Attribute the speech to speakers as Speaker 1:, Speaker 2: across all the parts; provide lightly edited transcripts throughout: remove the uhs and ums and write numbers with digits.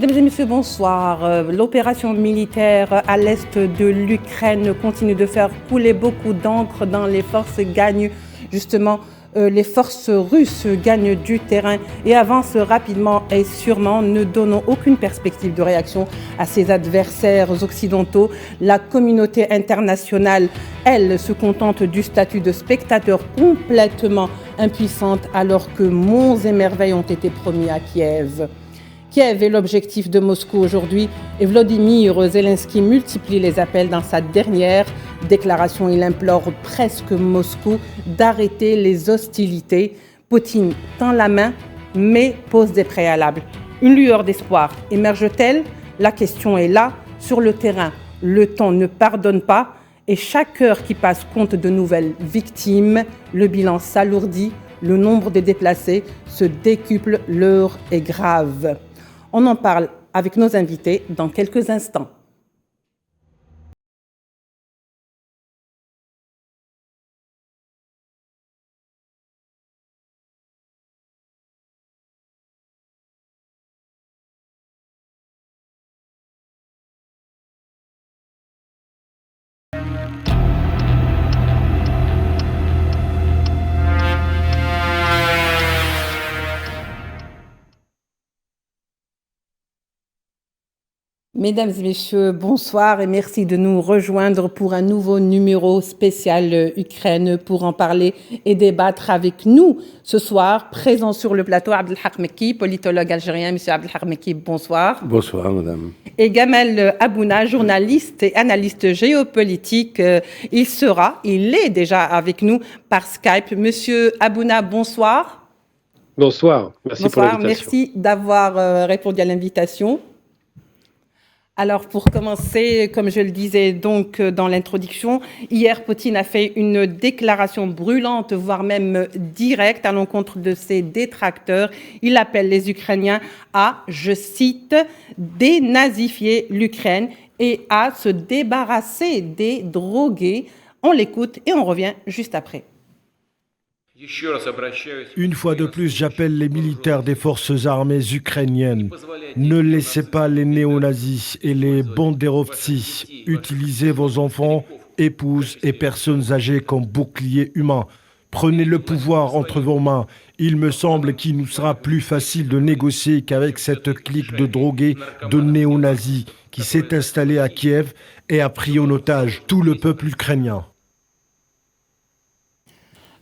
Speaker 1: Mesdames et messieurs, bonsoir. L'opération militaire à l'est de l'Ukraine continue de faire couler beaucoup d'encre dans les forces gagnent justement les forces russes gagnent du terrain et avancent rapidement et sûrement, ne donnant aucune perspective de réaction à ses adversaires occidentaux. La communauté internationale, elle, se contente du statut de spectateur complètement impuissante alors que monts et merveilles ont été promis à Kiev. Kiev est l'objectif de Moscou aujourd'hui et Volodymyr Zelensky multiplie les appels dans sa dernière déclaration. Il implore presque Moscou d'arrêter les hostilités. Poutine tend la main mais pose des préalables. Une lueur d'espoir émerge-t-elle? La question est là, sur le terrain. Le temps ne pardonne pas et chaque heure qui passe compte de nouvelles victimes. Le bilan s'alourdit, le nombre de déplacés se décuple, l'heure est grave. On en parle avec nos invités dans quelques instants. Mesdames et messieurs, bonsoir et merci de nous rejoindre pour un nouveau numéro spécial Ukraine pour en parler et débattre avec nous. Ce soir, présent sur le plateau, Abdelhak Mekki, politologue algérien. Monsieur Abdelhak Mekki, bonsoir.
Speaker 2: Bonsoir, madame.
Speaker 1: Et Gamel Abouna, journaliste et analyste géopolitique. Il est déjà avec nous par Skype. Monsieur Abouna, bonsoir.
Speaker 2: Bonsoir, merci pour l'invitation.
Speaker 1: Merci d'avoir répondu à l'invitation. Alors pour commencer, comme je le disais donc dans l'introduction, hier Poutine a fait une déclaration brûlante, voire même directe à l'encontre de ses détracteurs. Il appelle les Ukrainiens à, je cite, dénazifier l'Ukraine et à se débarrasser des drogués. On l'écoute et on revient juste après.
Speaker 3: Une fois de plus, j'appelle les militaires des forces armées ukrainiennes. Ne laissez pas les néo-nazis et les banderovtsi utiliser vos enfants, épouses et personnes âgées comme boucliers humains. Prenez le pouvoir entre vos mains. Il me semble qu'il nous sera plus facile de négocier qu'avec cette clique de drogués de néo-nazis qui s'est installée à Kiev et a pris en otage tout le peuple ukrainien.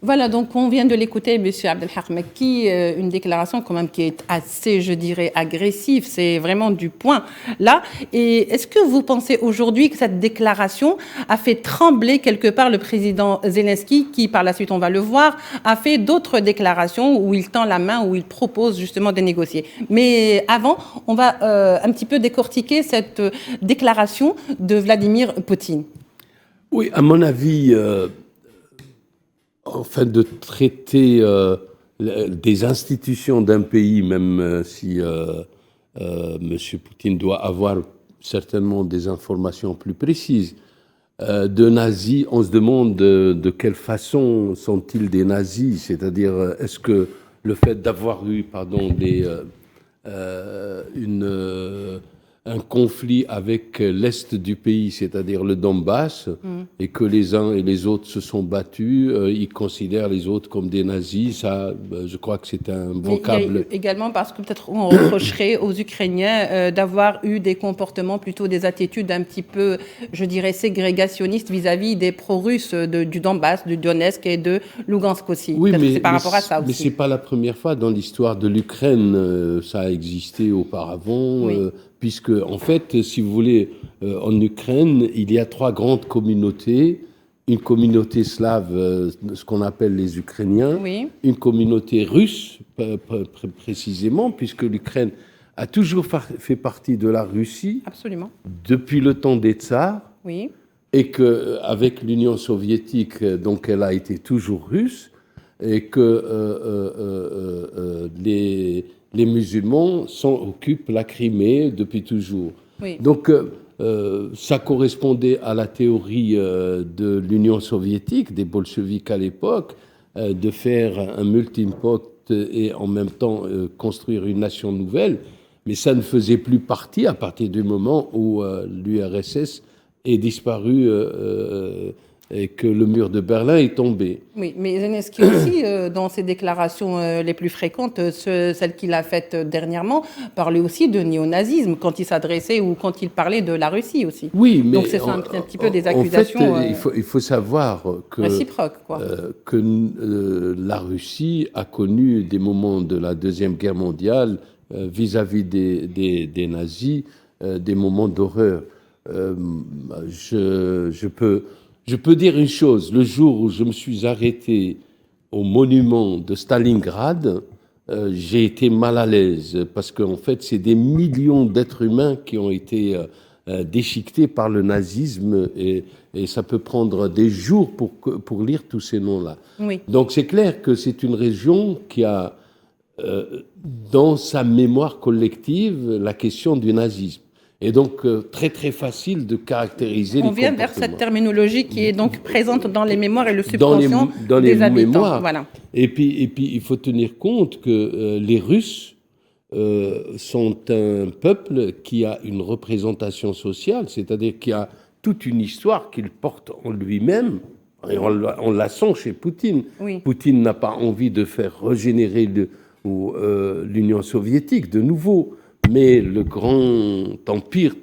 Speaker 1: Voilà, donc on vient de l'écouter, monsieur Abdelhak Mekki, une déclaration quand même qui est assez, je dirais, agressive. C'est vraiment du point là. Et est-ce que vous pensez aujourd'hui que cette déclaration a fait trembler quelque part le président Zelensky, qui par la suite, on va le voir, a fait d'autres déclarations où il tend la main, où il propose justement de négocier. Mais avant, on va un petit peu décortiquer cette déclaration de Vladimir Poutine.
Speaker 2: Oui, à mon avis... Enfin, de traiter des institutions d'un pays, même si M. Poutine doit avoir certainement des informations plus précises, de nazis, on se demande de quelle façon sont-ils des nazis, c'est-à-dire est-ce que le fait d'avoir eu un conflit avec l'Est du pays, c'est-à-dire le Donbass, et que les uns et les autres se sont battus, ils considèrent les autres comme des nazis. Ça, je crois que c'est un vocable...
Speaker 1: Également parce que peut-être on reprocherait aux Ukrainiens d'avoir eu des comportements, plutôt des attitudes un petit peu, je dirais, ségrégationnistes vis-à-vis des pro-russes du Donbass, du Donetsk et de Lugansk aussi.
Speaker 2: Oui, mais
Speaker 1: c'est par rapport à ça aussi.
Speaker 2: Mais c'est pas la première fois dans l'histoire de l'Ukraine. Ça a existé auparavant.
Speaker 1: Oui.
Speaker 2: Puisque, en fait, si vous voulez, en Ukraine, il y a 3 grandes communautés. Une communauté slave, ce qu'on appelle les Ukrainiens.
Speaker 1: Oui.
Speaker 2: Une communauté russe, précisément, puisque l'Ukraine a toujours fait partie de la Russie.
Speaker 1: Absolument.
Speaker 2: Depuis le temps des tsars.
Speaker 1: Oui.
Speaker 2: Et qu'avec l'Union soviétique, donc elle a été toujours russe. Et que les musulmans occupent la Crimée depuis toujours.
Speaker 1: Oui.
Speaker 2: Donc, ça correspondait à la théorie de l'Union soviétique, des bolcheviks à l'époque, de faire un melting pot et en même temps construire une nation nouvelle. Mais ça ne faisait plus partie à partir du moment où l'URSS est disparu et que le mur de Berlin est tombé.
Speaker 1: Oui, mais Zelensky aussi, dans ses déclarations les plus fréquentes, celles qu'il a faites dernièrement, parlait aussi de néonazisme quand il s'adressait ou quand il parlait de la Russie aussi.
Speaker 2: Oui, mais
Speaker 1: donc c'est un petit peu des accusations
Speaker 2: en fait, il faut savoir que,
Speaker 1: réciproques, quoi.
Speaker 2: La Russie a connu des moments de la Deuxième Guerre mondiale vis-à-vis des nazis, des moments d'horreur. Je peux dire une chose, le jour où je me suis arrêté au monument de Stalingrad, j'ai été mal à l'aise parce qu'en fait, c'est des millions d'êtres humains qui ont été déchiquetés par le nazisme et ça peut prendre des jours pour lire tous ces noms-là.
Speaker 1: Oui.
Speaker 2: Donc c'est clair que c'est une région qui a dans sa mémoire collective la question du nazisme. Et donc, très très facile de caractériser les comportements.
Speaker 1: On vient vers cette terminologie qui est donc présente dans les mémoires et le subconscient des habitants.
Speaker 2: Mémoires.
Speaker 1: Voilà.
Speaker 2: Et puis, il faut tenir compte que les Russes sont un peuple qui a une représentation sociale, c'est-à-dire qui a toute une histoire qu'il porte en lui-même. Et on la sent chez Poutine.
Speaker 1: Oui.
Speaker 2: Poutine n'a pas envie de faire régénérer l'Union soviétique de nouveau. Mais le grand empire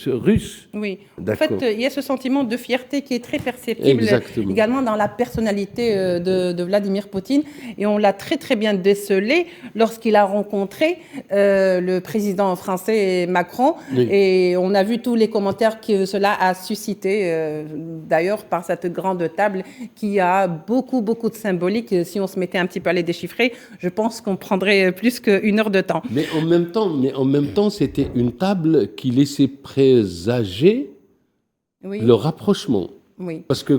Speaker 2: russe.
Speaker 1: Oui. En fait, il y a ce sentiment de fierté qui est très perceptible.
Speaker 2: Exactement.
Speaker 1: Également dans la personnalité de Vladimir Poutine. Et on l'a très très bien décelé lorsqu'il a rencontré le président français Macron. Oui. Et on a vu tous les commentaires que cela a suscité, d'ailleurs par cette grande table qui a beaucoup de symbolique. Si on se mettait un petit peu à les déchiffrer, je pense qu'on prendrait plus qu'1 heure de temps.
Speaker 2: Mais en même temps, c'était une table qui laissait présager le rapprochement.
Speaker 1: Oui.
Speaker 2: Parce que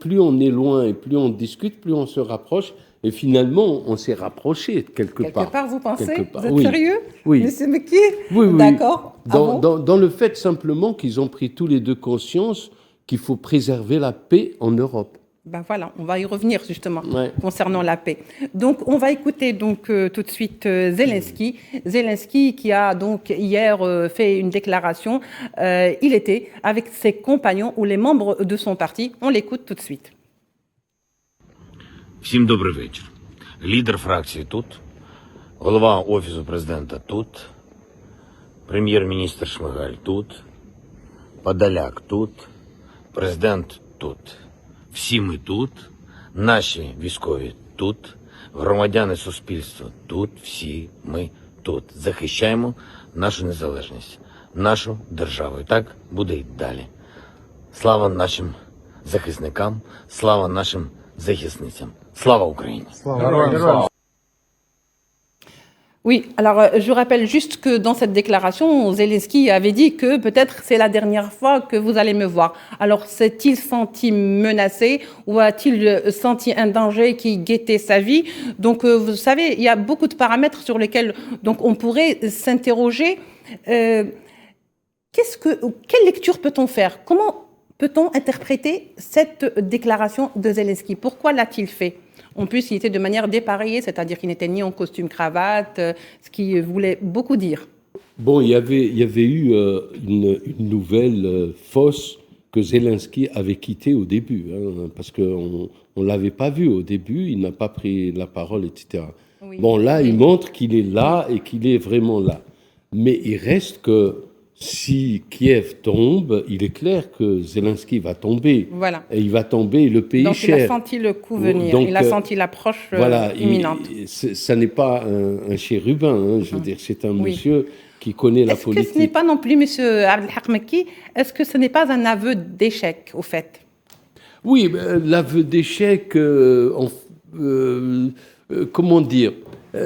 Speaker 2: plus on est loin et plus on discute, plus on se rapproche. Et finalement, on s'est rapproché quelque part.
Speaker 1: Quelque part, vous pensez?
Speaker 2: Part.
Speaker 1: Vous êtes sérieux?
Speaker 2: Oui.
Speaker 1: Monsieur Mekki?
Speaker 2: Oui.
Speaker 1: D'accord.
Speaker 2: Dans le fait simplement qu'ils ont pris tous les deux conscience qu'il faut préserver la paix en Europe.
Speaker 1: Ben voilà, on va y revenir justement concernant la paix. Donc on va écouter donc tout de suite Zelensky. Zelensky qui a donc hier fait une déclaration. Il était avec ses compagnons ou les membres de son parti. On l'écoute tout de suite.
Speaker 4: Всім добрий вечір. Лідер фракції тут, голова Офісу президента тут, прем'єр-міністр Шмигаль тут, Подоляк тут, президент тут. Всі ми тут, наші військові тут, громадяни суспільства тут, всі ми тут. Захищаємо нашу незалежність, нашу державу. І так буде й далі. Слава нашим захисникам, слава нашим захисницям. Слава Україні! Слава!
Speaker 1: Oui, alors je rappelle juste que dans cette déclaration, Zelensky avait dit que peut-être c'est la dernière fois que vous allez me voir. Alors s'est-il senti menacé ou a-t-il senti un danger qui guettait sa vie? Donc vous savez, il y a beaucoup de paramètres sur lesquels donc on pourrait s'interroger. Quelle lecture peut-on faire? Comment peut-on interpréter cette déclaration de Zelensky? Pourquoi l'a-t-il fait? En plus, il était de manière dépareillée, c'est-à-dire qu'il n'était ni en costume-cravate, ce qui voulait beaucoup dire.
Speaker 2: Bon, il y avait eu une nouvelle fausse que Zelensky avait quittée au début, parce qu'on ne l'avait pas vu au début, il n'a pas pris la parole, etc. Oui. Bon, là, il montre qu'il est là et qu'il est vraiment là. Mais il reste que si Kiev tombe, il est clair que Zelensky va tomber.
Speaker 1: Voilà.
Speaker 2: Et il va tomber et le pays
Speaker 1: donc,
Speaker 2: cher.
Speaker 1: Donc il a senti le coup venir, donc, il a senti l'approche imminente.
Speaker 2: Ça n'est pas un chérubin, je veux dire, c'est un monsieur qui connaît la politique.
Speaker 1: Est-ce que ce n'est pas non plus, M. Abdelhak Mekki, est-ce que ce n'est pas un aveu d'échec, au fait?
Speaker 2: Oui, l'aveu d'échec, comment dire,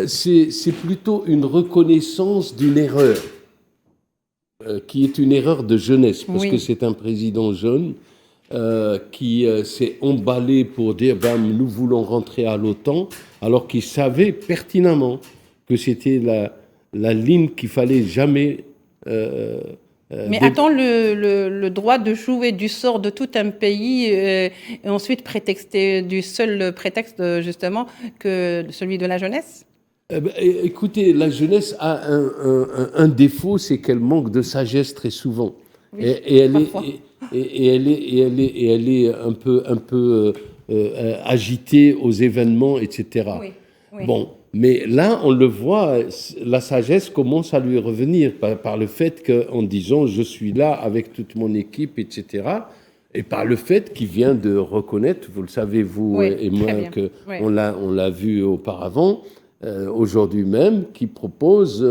Speaker 2: c'est plutôt une reconnaissance d'une erreur. Qui est une erreur de jeunesse, parce que c'est un président jeune qui s'est emballé pour dire nous voulons rentrer à l'OTAN, alors qu'il savait pertinemment que c'était la ligne qu'il fallait jamais...
Speaker 1: Mais a-t-on le droit de jouer du sort de tout un pays et ensuite prétexter du seul prétexte justement que celui de la jeunesse?
Speaker 2: Écoutez, la jeunesse a un défaut, c'est qu'elle manque de sagesse très souvent.
Speaker 1: Oui,
Speaker 2: Et elle est,
Speaker 1: parfois.
Speaker 2: elle est un peu agitée aux événements, etc.
Speaker 1: Oui, oui.
Speaker 2: Bon, mais là, on le voit, la sagesse commence à lui revenir par le fait qu'en disant je suis là avec toute mon équipe, etc. Et par le fait qu'il vient de reconnaître, vous le savez, vous
Speaker 1: Oui,
Speaker 2: et
Speaker 1: très
Speaker 2: moi,
Speaker 1: bien. Oui.
Speaker 2: on l'a vu auparavant, aujourd'hui même, qui propose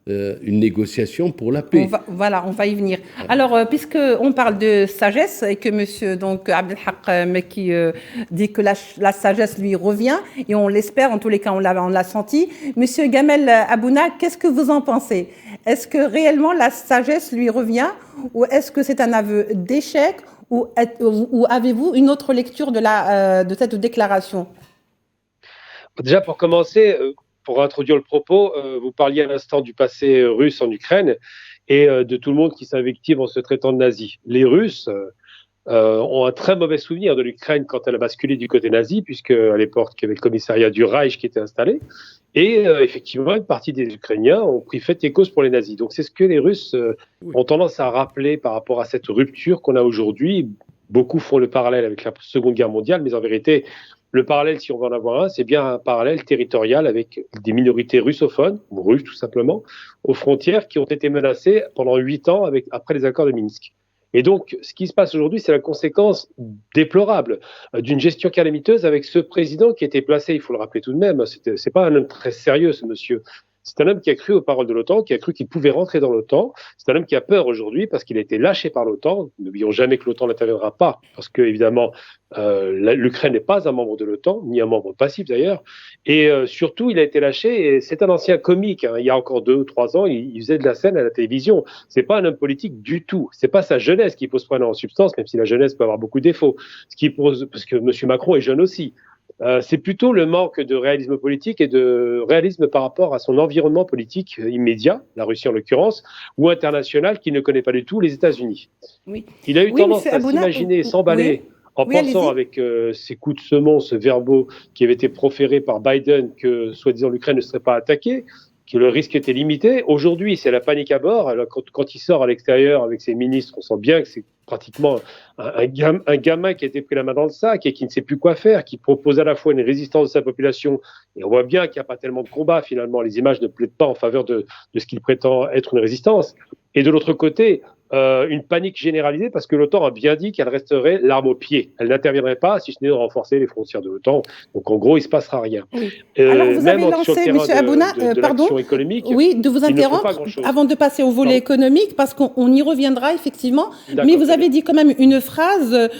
Speaker 2: une négociation pour la paix.
Speaker 1: On va y venir. Alors, puisque on parle de sagesse et que Monsieur donc Abdelhak Mekki dit que la sagesse lui revient et on l'espère, en tous les cas on l'a senti. Monsieur Gamel Abouna, qu'est-ce que vous en pensez? Est-ce que réellement la sagesse lui revient ou est-ce que c'est un aveu d'échec ou avez-vous une autre lecture de cette déclaration?
Speaker 5: Déjà, pour commencer, pour introduire le propos, vous parliez à l'instant du passé russe en Ukraine et de tout le monde qui s'invective en se traitant de nazi. Les Russes ont un très mauvais souvenir de l'Ukraine quand elle a basculé du côté nazi, puisque à l'époque, il y avait le commissariat du Reich qui était installé. Et effectivement, une partie des Ukrainiens ont pris fait et cause pour les nazis. Donc c'est ce que les Russes ont tendance à rappeler par rapport à cette rupture qu'on a aujourd'hui. Beaucoup font le parallèle avec la Seconde Guerre mondiale, mais en vérité, le parallèle, si on veut en avoir un, c'est bien un parallèle territorial avec des minorités russophones, ou russes tout simplement, aux frontières qui ont été menacées pendant 8 ans après les accords de Minsk. Et donc, ce qui se passe aujourd'hui, c'est la conséquence déplorable d'une gestion calamiteuse avec ce président qui a été placé, il faut le rappeler tout de même, c'est pas un homme très sérieux, ce monsieur. C'est un homme qui a cru aux paroles de l'OTAN, qui a cru qu'il pouvait rentrer dans l'OTAN. C'est un homme qui a peur aujourd'hui parce qu'il a été lâché par l'OTAN. N'oublions jamais que l'OTAN n'interviendra pas parce que, évidemment, l'Ukraine n'est pas un membre de l'OTAN, ni un membre passif d'ailleurs. Et surtout, il a été lâché. Et c'est un ancien comique. Hein. Il y a encore 2 ou 3 ans, il faisait de la scène à la télévision. C'est pas un homme politique du tout. C'est pas sa jeunesse qui pose problème en substance, même si la jeunesse peut avoir beaucoup de défauts. Ce qui pose, parce que M. Macron est jeune aussi. C'est plutôt le manque de réalisme politique et de réalisme par rapport à son environnement politique immédiat, la Russie en l'occurrence, ou international qu'il ne connaît pas du tout, les États-Unis. Oui. Il a eu tendance à s'imaginer et s'emballer en pensant avec ces coups de semonce verbaux qui avaient été proférés par Biden que, soi-disant, l'Ukraine ne serait pas attaquée, que le risque était limité. Aujourd'hui, c'est la panique à bord. Alors, quand il sort à l'extérieur avec ses ministres, on sent bien que c'est pratiquement un gamin qui a été pris la main dans le sac et qui ne sait plus quoi faire, qui propose à la fois une résistance de sa population, et on voit bien qu'il n'y a pas tellement de combat finalement, les images ne plaident pas en faveur de ce qu'il prétend être une résistance, et de l'autre côté, une panique généralisée parce que l'OTAN a bien dit qu'elle resterait l'arme au pied. Elle n'interviendrait pas si ce n'est de renforcer les frontières de l'OTAN. Donc en gros, il ne se passera rien.
Speaker 1: Oui. Alors vous avez lancé, M. Abouna, pardon,
Speaker 5: économique,
Speaker 1: oui, de vous interrompre avant de passer au volet économique parce qu'on y reviendra effectivement. Mais vous avez dit quand même une phrase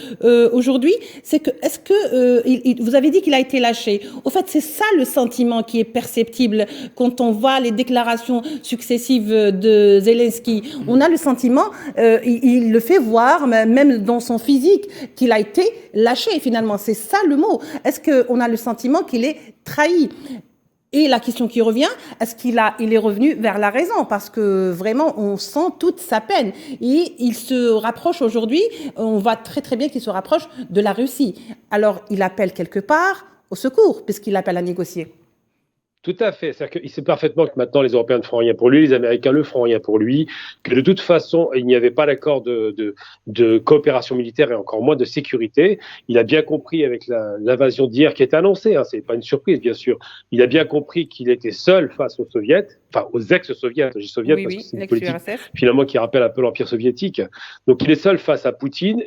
Speaker 1: aujourd'hui, c'est que est-ce que vous avez dit qu'il a été lâché. Au fait, c'est ça le sentiment qui est perceptible quand on voit les déclarations successives de Zelensky. On a le sentiment il le fait voir, même dans son physique, qu'il a été lâché finalement. C'est ça le mot. Est-ce qu'on a le sentiment qu'il est trahi ? Et la question qui revient, est-ce qu'il est revenu vers la raison? Parce que vraiment, on sent toute sa peine. Et il se rapproche aujourd'hui, on voit très très bien qu'il se rapproche de la Russie. Alors, il appelle quelque part au secours, puisqu'il appelle à négocier.
Speaker 5: Tout à fait. C'est-à-dire qu'il sait parfaitement que maintenant les Européens ne feront rien pour lui, les Américains ne feront rien pour lui, que de toute façon, il n'y avait pas d'accord de coopération militaire et encore moins de sécurité. Il a bien compris avec l'invasion d'hier qui est annoncée, hein, c'est pas une surprise bien sûr, il a bien compris qu'il était seul face aux soviets, enfin aux ex-soviets, je dis soviets parce que c'est une politique finalement qui rappelle un peu l'Empire soviétique. Donc il est seul face à Poutine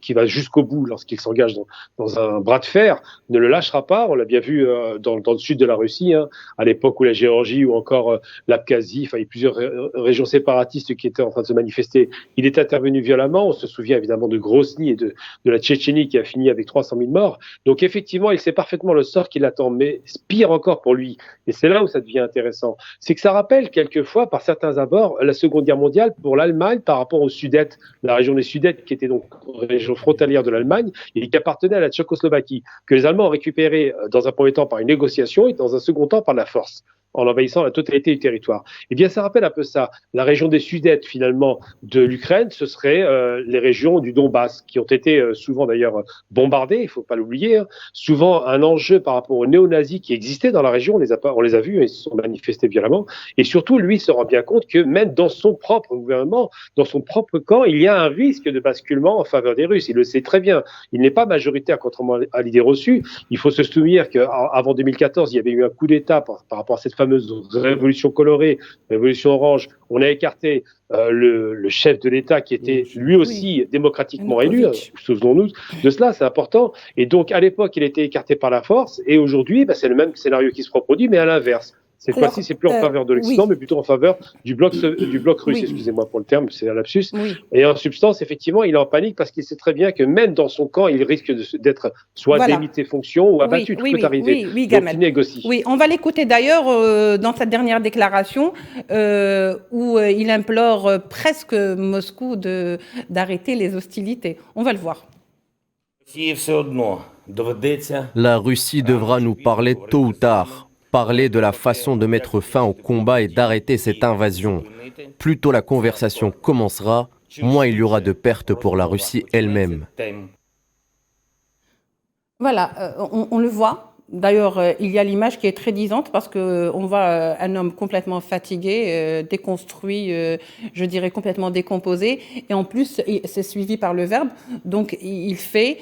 Speaker 5: qui va jusqu'au bout lorsqu'il s'engage dans un bras de fer, ne le lâchera pas, on l'a bien vu dans le sud de la Russie, à l'époque où la Géorgie ou encore l'Abkhazie, enfin il y a plusieurs régions séparatistes qui étaient en train de se manifester, il est intervenu violemment. On se souvient évidemment de Grozny et de la Tchétchénie qui a fini avec 300 000 morts. Donc effectivement, il sait parfaitement le sort qu'il attend, mais pire encore pour lui, et c'est là où ça devient intéressant, c'est que ça rappelle quelquefois par certains abords la Seconde Guerre mondiale pour l'Allemagne par rapport aux Sudètes, la région des Sudètes qui était donc région frontalière de l'Allemagne et qui appartenait à la Tchécoslovaquie, que les Allemands ont récupéré dans un premier temps par une négociation et dans un second temps par la force. en envahissant la totalité du territoire. Eh bien, ça rappelle un peu ça. La région des Sudètes, finalement, de l'Ukraine, ce serait les régions du Donbass, qui ont été souvent d'ailleurs bombardées, il ne faut pas l'oublier, hein. Souvent un enjeu par rapport aux néo-nazis qui existaient dans la région, on les a vus, ils se sont manifestés violemment. Et surtout, lui se rend bien compte que même dans son propre gouvernement, dans son propre camp, il y a un risque de basculement en faveur des Russes. Il le sait très bien. Il n'est pas majoritaire, contrairement à l'idée reçue. Il faut se souvenir qu'avant 2014, il y avait eu un coup d'État par rapport à cette fameuse révolution colorée, révolution orange. On a écarté le chef de l'État qui était lui aussi démocratiquement élu. Souvenons-nous de cela, c'est important. Et donc, à l'époque, il était écarté par la force. Et aujourd'hui, c'est le même scénario qui se reproduit, mais à l'inverse. Cette fois-ci, c'est plus en faveur de l'Occident, mais plutôt en faveur du bloc russe. Excusez-moi pour le terme, c'est un lapsus. Et en substance, effectivement, il est en panique parce qu'il sait très bien que même dans son camp, il risque d'être soit démis de fonction ou abattu. Tout peut arriver.
Speaker 1: Oui,
Speaker 5: donc, il négocie.
Speaker 1: Oui, on va l'écouter d'ailleurs dans sa dernière déclaration où il implore presque Moscou d'arrêter les hostilités. On va le voir.
Speaker 6: La Russie devra nous parler tôt ou tard. Parler de la façon de mettre fin au combat et d'arrêter cette invasion. Plus tôt la conversation commencera, moins il y aura de pertes pour la Russie elle-même.
Speaker 1: Voilà, on le voit. D'ailleurs, il y a l'image qui est très disante parce qu'on voit un homme complètement fatigué, déconstruit, je dirais complètement décomposé. Et en plus, c'est suivi par le verbe. Donc, il fait,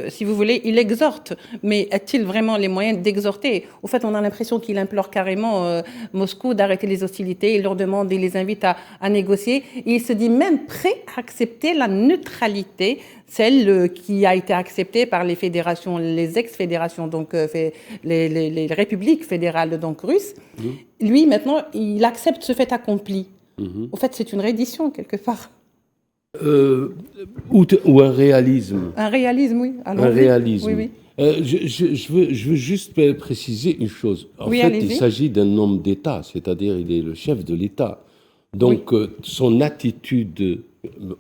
Speaker 1: si vous voulez, il exhorte. Mais a-t-il vraiment les moyens d'exhorter? Au fait, on a l'impression qu'il implore carrément Moscou d'arrêter les hostilités. Il leur demande, il les invite à négocier. Et il se dit même prêt à accepter la neutralité, celle qui a été acceptée par les fédérations, les ex-fédérations, donc les républiques fédérales donc russes. Lui, maintenant, il accepte ce fait accompli. Au fait, c'est une reddition, quelque part.
Speaker 2: Ou un réalisme.
Speaker 1: Un réalisme, oui.
Speaker 2: Un réalisme.
Speaker 1: Oui.
Speaker 2: Je veux juste préciser une chose. En fait, il s'agit d'un homme d'État, c'est-à-dire il est le chef de l'État. Donc, son attitude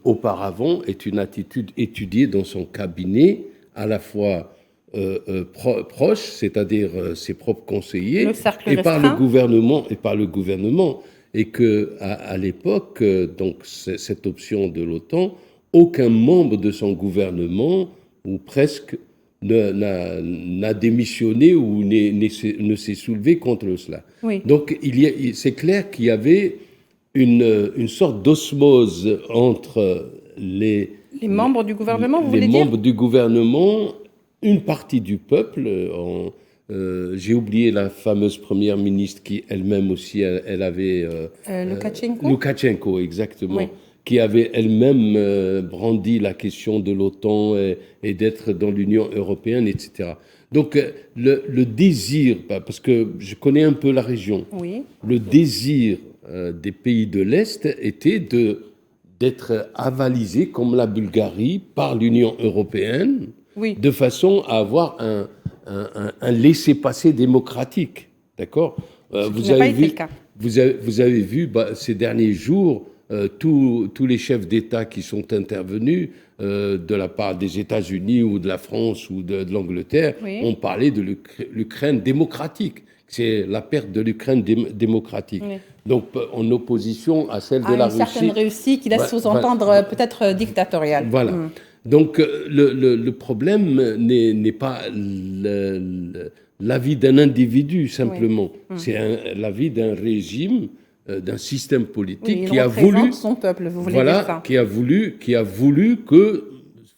Speaker 2: auparavant est une attitude étudiée dans son cabinet, à la fois proche, c'est-à-dire ses propres conseillers, et par le gouvernement, et que à l'époque, donc cette option de l'OTAN, aucun membre de son gouvernement ou presque n'a démissionné ou ne s'est soulevé contre cela. Donc c'est clair qu'il y avait une sorte d'osmose entre les
Speaker 1: membres du gouvernement, vous voulez dire ?
Speaker 2: Les membres du gouvernement, une partie du peuple. J'ai oublié la fameuse première ministre qui elle-même aussi, elle avait... Loukachenko, exactement. Oui. Qui avait elle-même brandi la question de l'OTAN et d'être dans l'Union européenne, etc. Donc, le désir, parce que je connais un peu la région, le désir des pays de l'Est était d'être avalisés, comme la Bulgarie, par l'Union européenne, de façon à avoir un laissez-passer démocratique. D'accord ? Vous avez vu ces derniers jours tous les chefs d'État qui sont intervenus de la part des États-Unis ou de la France ou de l'Angleterre ont parlé de l'Ukraine démocratique. C'est la perte de l'Ukraine démocratique. Donc, en opposition à celle de la Russie.
Speaker 1: Une certaine Russie qui laisse sous-entendre peut-être dictatoriale.
Speaker 2: Voilà. Donc, le problème n'est pas l'avis d'un individu, simplement. C'est l'avis d'un régime, d'un système politique qui a voulu...
Speaker 1: son peuple, vous voulez dire ça.
Speaker 2: Qui a voulu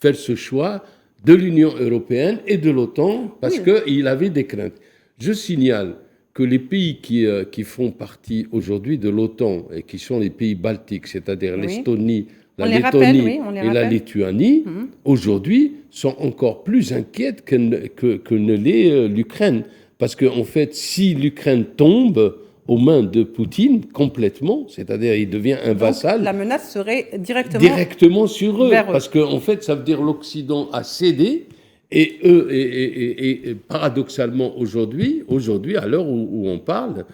Speaker 2: faire ce choix de l'Union européenne et de l'OTAN parce qu'il avait des craintes. Je signale que les pays qui font partie aujourd'hui de l'OTAN et qui sont les pays baltiques, c'est-à-dire l'Estonie, la Lettonie et la Lituanie, aujourd'hui sont encore plus inquiètes que ne l'est l'Ukraine. Parce qu'en fait, si l'Ukraine tombe aux mains de Poutine complètement, c'est-à-dire il devient un vassal...
Speaker 1: La menace serait directement
Speaker 2: sur eux. Parce qu'en fait, ça veut dire l'Occident a cédé. Et eux, et paradoxalement aujourd'hui, à l'heure où on parle,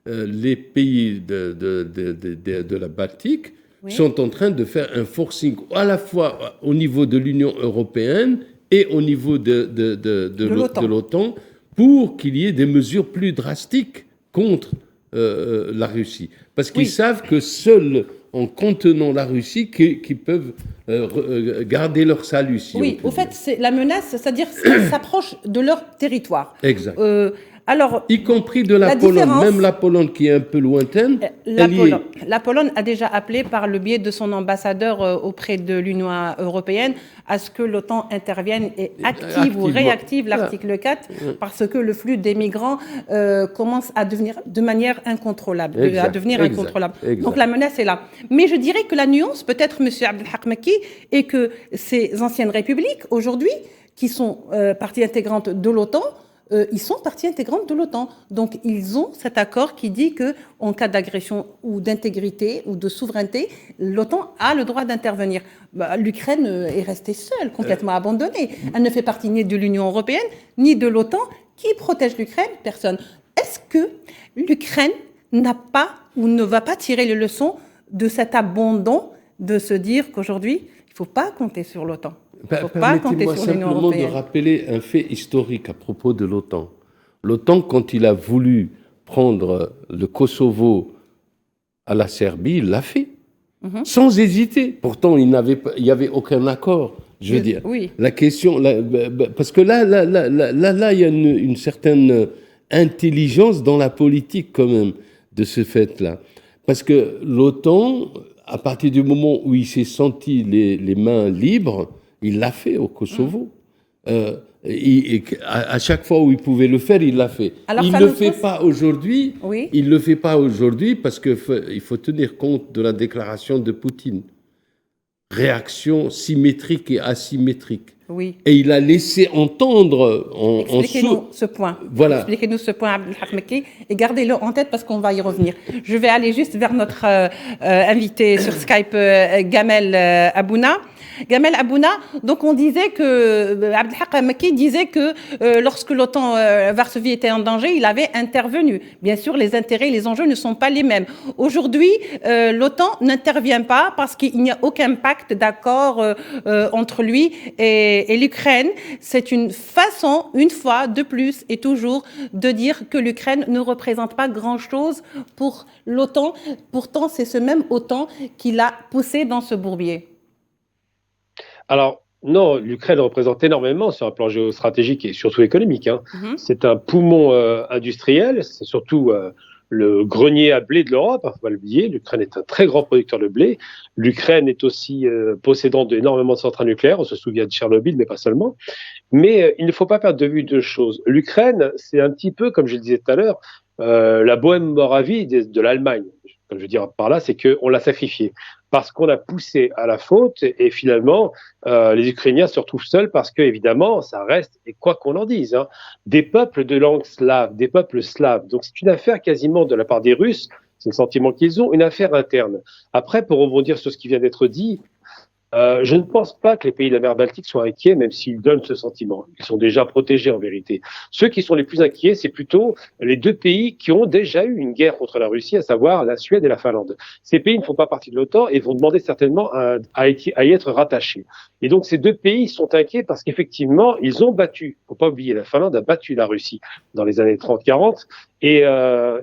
Speaker 2: les pays de la Baltique sont en train de faire un forcing à la fois au niveau de l'Union européenne et au niveau de l'OTAN pour qu'il y ait des mesures plus drastiques contre la Russie. Parce qu'ils savent que seuls en contenant la Russie qu'ils peuvent garder leur salut. Si
Speaker 1: oui, au fait, c'est la menace, c'est-à-dire qu'elle s'approche de leur territoire.
Speaker 2: Exact.
Speaker 1: Alors,
Speaker 2: y compris de la Pologne, même la Pologne qui est un peu lointaine.
Speaker 1: La Pologne a déjà appelé par le biais de son ambassadeur auprès de l'Union européenne à ce que l'OTAN intervienne et active ou réactive l'article 4 parce que le flux des migrants commence à devenir de manière incontrôlable. Donc la menace est là. Mais je dirais que la nuance, peut-être, M. Abdelhak Mekki, est que ces anciennes républiques, aujourd'hui, qui sont partie intégrante de l'OTAN, ils sont partie intégrante de l'OTAN. Donc, ils ont cet accord qui dit qu'en cas d'agression ou d'intégrité ou de souveraineté, l'OTAN a le droit d'intervenir. L'Ukraine est restée seule, complètement abandonnée. Elle ne fait partie ni de l'Union européenne, ni de l'OTAN. Qui protège l'Ukraine? Personne. Est-ce que l'Ukraine n'a pas ou ne va pas tirer les leçons de cet abandon de se dire qu'aujourd'hui, il ne faut pas compter sur l'OTAN?
Speaker 2: Permettez-moi simplement de rappeler un fait historique à propos de l'OTAN. L'OTAN, quand il a voulu prendre le Kosovo à la Serbie, il l'a fait, sans hésiter. Pourtant, il n'y avait aucun accord. Je veux dire, la question, parce que là, il y a une certaine intelligence dans la politique quand même de ce fait-là. Parce que l'OTAN, à partir du moment où il s'est senti les mains libres, il l'a fait au Kosovo. À chaque fois où il pouvait le faire, il l'a fait. Alors, il ne le fait pas aujourd'hui. Oui. Il ne le fait pas aujourd'hui parce qu'il faut tenir compte de la déclaration de Poutine. Réaction symétrique et asymétrique. Oui. Et il a laissé entendre
Speaker 1: Expliquez-nous ce point.
Speaker 2: Voilà.
Speaker 1: Expliquez-nous ce point, Abdelhak Mekki, et gardez-le en tête parce qu'on va y revenir. Je vais aller juste vers notre invité sur Skype, Gamel Abouna. Gamel Abouna, donc on disait que Abdelhak Mekki disait que lorsque l'OTAN Varsovie était en danger, il avait intervenu. Bien sûr, les intérêts et les enjeux ne sont pas les mêmes. Aujourd'hui, l'OTAN n'intervient pas parce qu'il n'y a aucun pacte d'accord entre lui et l'Ukraine. C'est une façon, une fois de plus et toujours, de dire que l'Ukraine ne représente pas grand-chose pour l'OTAN. Pourtant, c'est ce même OTAN qui l'a poussé dans ce bourbier.
Speaker 5: Alors, non, l'Ukraine représente énormément sur un plan géostratégique et surtout économique. C'est un poumon industriel, c'est surtout le grenier à blé de l'Europe, il ne faut pas l'oublier. L'Ukraine est un très grand producteur de blé. L'Ukraine est aussi possédant d'énormément de centrales nucléaires, on se souvient de Tchernobyl, mais pas seulement. Mais il ne faut pas perdre de vue deux choses. L'Ukraine, c'est un petit peu, comme je le disais tout à l'heure, la Bohème-Moravie de l'Allemagne. Comme je veux dire par là, c'est qu'on l'a sacrifié parce qu'on a poussé à la faute et finalement, les Ukrainiens se retrouvent seuls parce que, évidemment, ça reste, et quoi qu'on en dise, des peuples de langue slave, des peuples slaves. Donc, c'est une affaire quasiment de la part des Russes, c'est le sentiment qu'ils ont, une affaire interne. Après, pour rebondir sur ce qui vient d'être dit, je ne pense pas que les pays de la mer Baltique soient inquiets, même s'ils donnent ce sentiment. Ils sont déjà protégés en vérité. Ceux qui sont les plus inquiets, c'est plutôt les deux pays qui ont déjà eu une guerre contre la Russie, à savoir la Suède et la Finlande. Ces pays ne font pas partie de l'OTAN et vont demander certainement à y être rattachés. Et donc ces deux pays sont inquiets parce qu'effectivement, ils ont battu, faut pas oublier, la Finlande a battu la Russie dans les années 30-40 et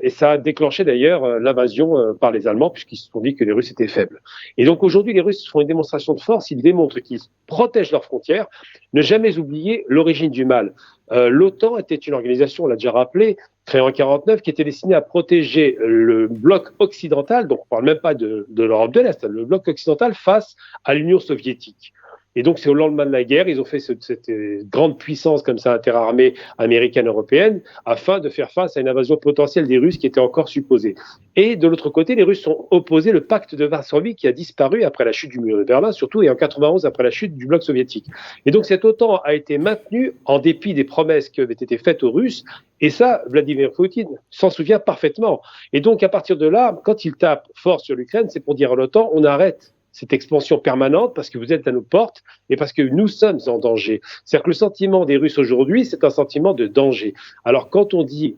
Speaker 5: ça a déclenché d'ailleurs l'invasion par les Allemands puisqu'ils se sont dit que les Russes étaient faibles. Et donc aujourd'hui, les Russes font une démonstration de force, ils démontrent qu'ils protègent leurs frontières. Ne jamais oublier l'origine du mal. L'OTAN était une organisation, on l'a déjà rappelé, créée en 1949, qui était destinée à protéger le bloc occidental, donc on ne parle même pas de l'Europe de l'Est, le bloc occidental face à l'Union soviétique. Et donc, c'est au lendemain de la guerre, ils ont fait cette grande puissance comme ça interarmée américaine-européenne afin de faire face à une invasion potentielle des Russes qui était encore supposée. Et de l'autre côté, les Russes ont opposé le pacte de Varsovie qui a disparu après la chute du mur de Berlin, surtout et en 91 après la chute du bloc soviétique. Et donc, cette OTAN a été maintenue en dépit des promesses qui avaient été faites aux Russes. Et ça, Vladimir Poutine s'en souvient parfaitement. Et donc, à partir de là, quand il tape fort sur l'Ukraine, c'est pour dire à l'OTAN, on arrête. cette expansion permanente parce que vous êtes à nos portes et parce que nous sommes en danger. C'est-à-dire que le sentiment des Russes aujourd'hui, c'est un sentiment de danger. Alors quand on dit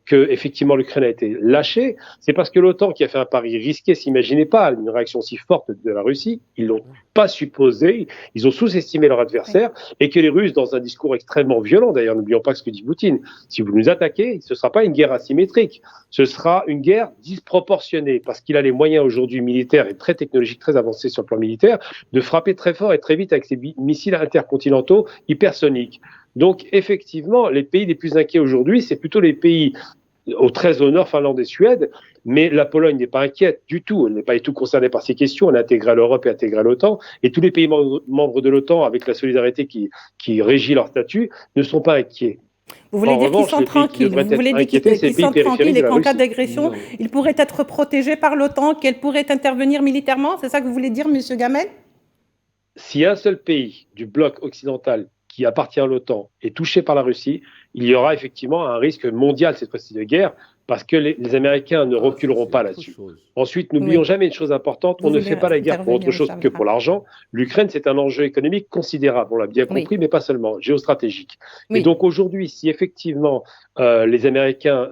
Speaker 5: que effectivement l'Ukraine a été lâchée, c'est parce que l'OTAN, qui a fait un pari risqué, s'imaginait pas une réaction si forte de la Russie. Ils l'ont pas supposé, ils ont sous-estimé leur adversaire, et que les Russes, dans un discours extrêmement violent, d'ailleurs, n'oublions pas ce que dit Poutine, si vous nous attaquez, ce ne sera pas une guerre asymétrique, ce sera une guerre disproportionnée, parce qu'il a les moyens aujourd'hui militaires et très technologiques, très avancés sur le plan militaire, de frapper très fort et très vite avec ses missiles intercontinentaux hypersoniques. Donc, effectivement, les pays les plus inquiets aujourd'hui, c'est plutôt les pays très au nord, Finlande et Suède, mais la Pologne n'est pas inquiète du tout, elle n'est pas du tout concernée par ces questions, elle a intégré l'Europe et intégré l'OTAN, et tous les pays membres de l'OTAN, avec la solidarité qui régit leur statut, ne sont pas inquiets.
Speaker 1: Vous voulez dire qu'ils sont tranquilles, vous voulez dire qu'ils sont tranquilles et qu'en cas d'agression, ils pourraient être protégés par l'OTAN, qu'elle pourrait intervenir militairement, c'est ça que vous voulez dire, M. Gamel?
Speaker 5: Si un seul pays du bloc occidental qui appartient à l'OTAN est touché par la Russie, il y aura effectivement un risque mondial cette fois-ci de guerre, parce que les Américains ne reculeront pas là-dessus. Ensuite, n'oublions jamais une chose importante, on ne fait pas la guerre pour autre chose que pour l'argent. L'Ukraine, c'est un enjeu économique considérable, on l'a bien compris, mais pas seulement, géostratégique. Et donc aujourd'hui, si effectivement les Américains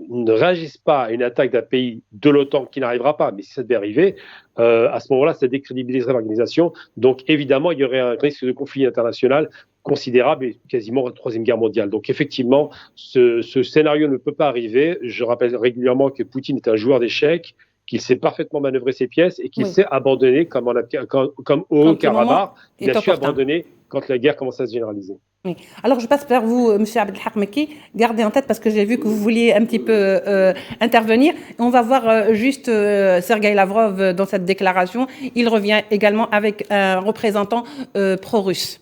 Speaker 5: ne réagissent pas à une attaque d'un pays de l'OTAN, qui n'arrivera pas, mais si ça devait arriver, à ce moment-là, ça décrédibiliserait l'organisation. Donc évidemment, il y aurait un risque de conflit international considérable et quasiment troisième guerre mondiale. Donc effectivement, ce scénario ne peut pas arriver. Je rappelle régulièrement que Poutine est un joueur d'échecs, qu'il sait parfaitement manœuvrer ses pièces et qu'il sait abandonner, comme au Haut-Karabakh, il a su abandonner quand la guerre commence à se généraliser.
Speaker 1: Oui. Alors je passe vers vous, M. Abdelhak Mekki. Gardez en tête, parce que j'ai vu que vous vouliez un petit peu intervenir. On va voir juste Sergueï Lavrov dans cette déclaration. Il revient également avec un représentant pro-russe.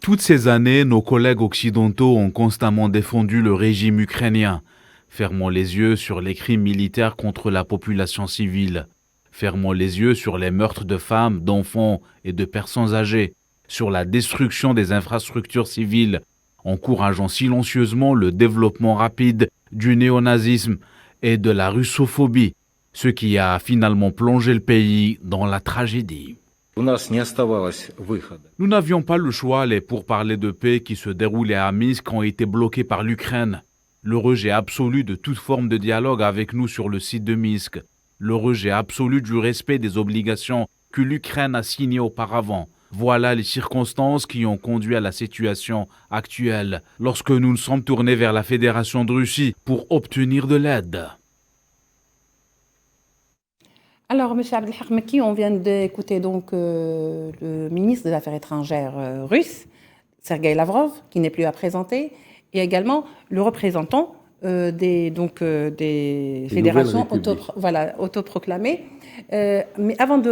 Speaker 7: Toutes ces années, nos collègues occidentaux ont constamment défendu le régime ukrainien, fermant les yeux sur les crimes militaires contre la population civile, fermant les yeux sur les meurtres de femmes, d'enfants et de personnes âgées, sur la destruction des infrastructures civiles, encourageant silencieusement le développement rapide du néonazisme et de la russophobie, ce qui a finalement plongé le pays dans la tragédie. Nous n'avions pas le choix, les pourparlers de paix qui se déroulaient à Minsk ont été bloqués par l'Ukraine. Le rejet absolu de toute forme de dialogue avec nous sur le site de Minsk. Le rejet absolu du respect des obligations que l'Ukraine a signées auparavant. Voilà les circonstances qui ont conduit à la situation actuelle, lorsque nous nous sommes tournés vers la Fédération de Russie pour obtenir de l'aide.
Speaker 1: Alors, M. Abdelhak Mekki, on vient d'écouter donc le ministre des Affaires étrangères russe, Sergueï Lavrov, qui n'est plus à présenter, et également le représentant des fédérations autoproclamées. Mais avant de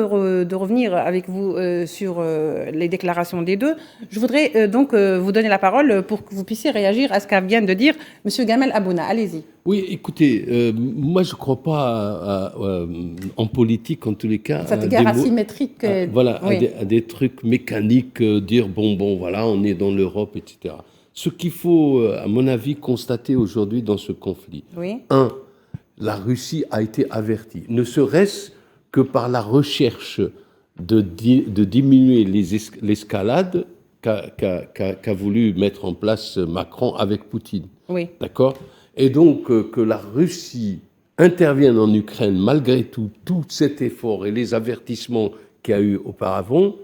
Speaker 1: revenir avec vous sur les déclarations des deux, je voudrais donc vous donner la parole pour que vous puissiez réagir à ce qu'a vient de dire M. Gamel Abouna. Allez-y.
Speaker 2: Oui, écoutez, moi je ne crois pas en politique, en tous les cas.
Speaker 1: Cette guerre asymétrique.
Speaker 2: À des trucs mécaniques, dire voilà, on est dans l'Europe, etc. Ce qu'il faut, à mon avis, constater aujourd'hui dans ce conflit. La Russie a été avertie, ne serait-ce que par la recherche de diminuer l'escalade qu'a voulu mettre en place Macron avec Poutine. D'accord ? Et donc, que la Russie intervienne en Ukraine, malgré tout cet effort et les avertissements qu'il y a eu auparavant,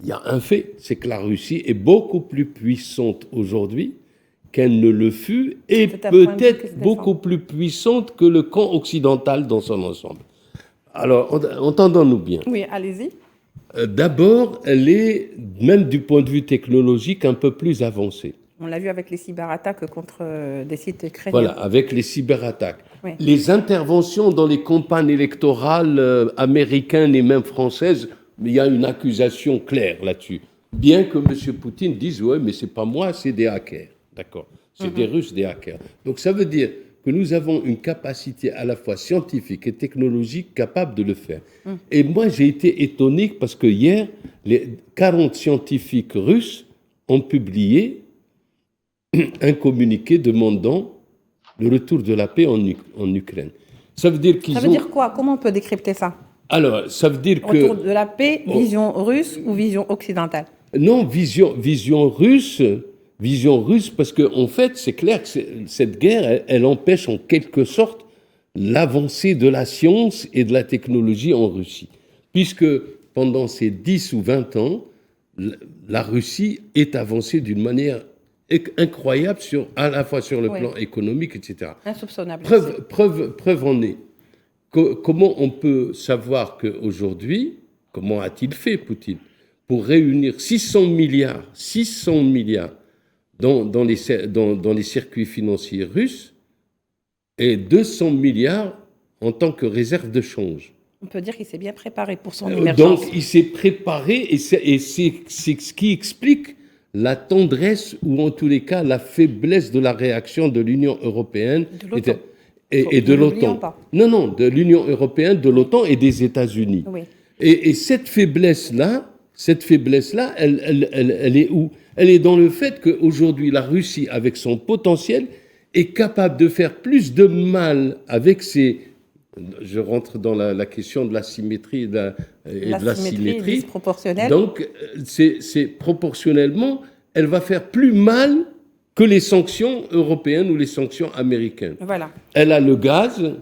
Speaker 2: il y a un fait, c'est que la Russie est beaucoup plus puissante aujourd'hui qu'elle ne le fut, et peut-être beaucoup plus puissante que le camp occidental dans son ensemble. Alors, entendons-nous bien.
Speaker 1: Oui, allez-y.
Speaker 2: D'abord, elle est, même du point de vue technologique, un peu plus avancée.
Speaker 1: On l'a vu avec les cyberattaques contre des sites ukrainiens.
Speaker 2: Voilà, avec les cyberattaques. Les interventions dans les campagnes électorales américaines et même françaises, il y a une accusation claire là-dessus. Bien que M. Poutine dise « ouais, mais c'est pas moi, c'est des hackers ». D'accord, c'est des Russes, des hackers. Donc ça veut dire que nous avons une capacité à la fois scientifique et technologique capable de le faire. Et moi, j'ai été étonné parce que hier, les 40 scientifiques russes ont publié un communiqué demandant le retour de la paix en Ukraine. Ça veut dire qu'ils
Speaker 1: Ça veut dire quoi? Comment on peut décrypter ça?
Speaker 2: Alors, ça veut dire
Speaker 1: Retour
Speaker 2: que...
Speaker 1: de la paix, vision russe ou vision occidentale?
Speaker 2: Non, vision russe, parce qu'en fait, c'est clair que cette guerre, elle empêche en quelque sorte l'avancée de la science et de la technologie en Russie. Puisque pendant ces 10 ou 20 ans, la Russie est avancée d'une manière incroyable, à la fois sur le plan économique, etc.
Speaker 1: Insoupçonnable.
Speaker 2: Preuve en est. Comment on peut savoir qu'aujourd'hui, comment a-t-il fait Poutine pour réunir 600 milliards dans les circuits financiers russes et 200 milliards en tant que réserve de change.
Speaker 1: On peut dire qu'il s'est bien préparé pour son émergence.
Speaker 2: Donc, il s'est préparé et c'est ce qui explique la tendresse ou en tous les cas la faiblesse de la réaction de l'Union européenne et de l'OTAN. Non, de l'Union européenne, de l'OTAN et des États-Unis.
Speaker 1: Oui.
Speaker 2: Et cette faiblesse-là, elle est où? Elle est dans le fait qu'aujourd'hui, la Russie, avec son potentiel, est capable de faire plus de mal avec ses... Je rentre dans la question de la symétrie et de la symétrie.
Speaker 1: Disproportionnelle.
Speaker 2: Donc, c'est proportionnellement, elle va faire plus mal que les sanctions européennes ou les sanctions américaines.
Speaker 1: Voilà.
Speaker 2: Elle a le gaz,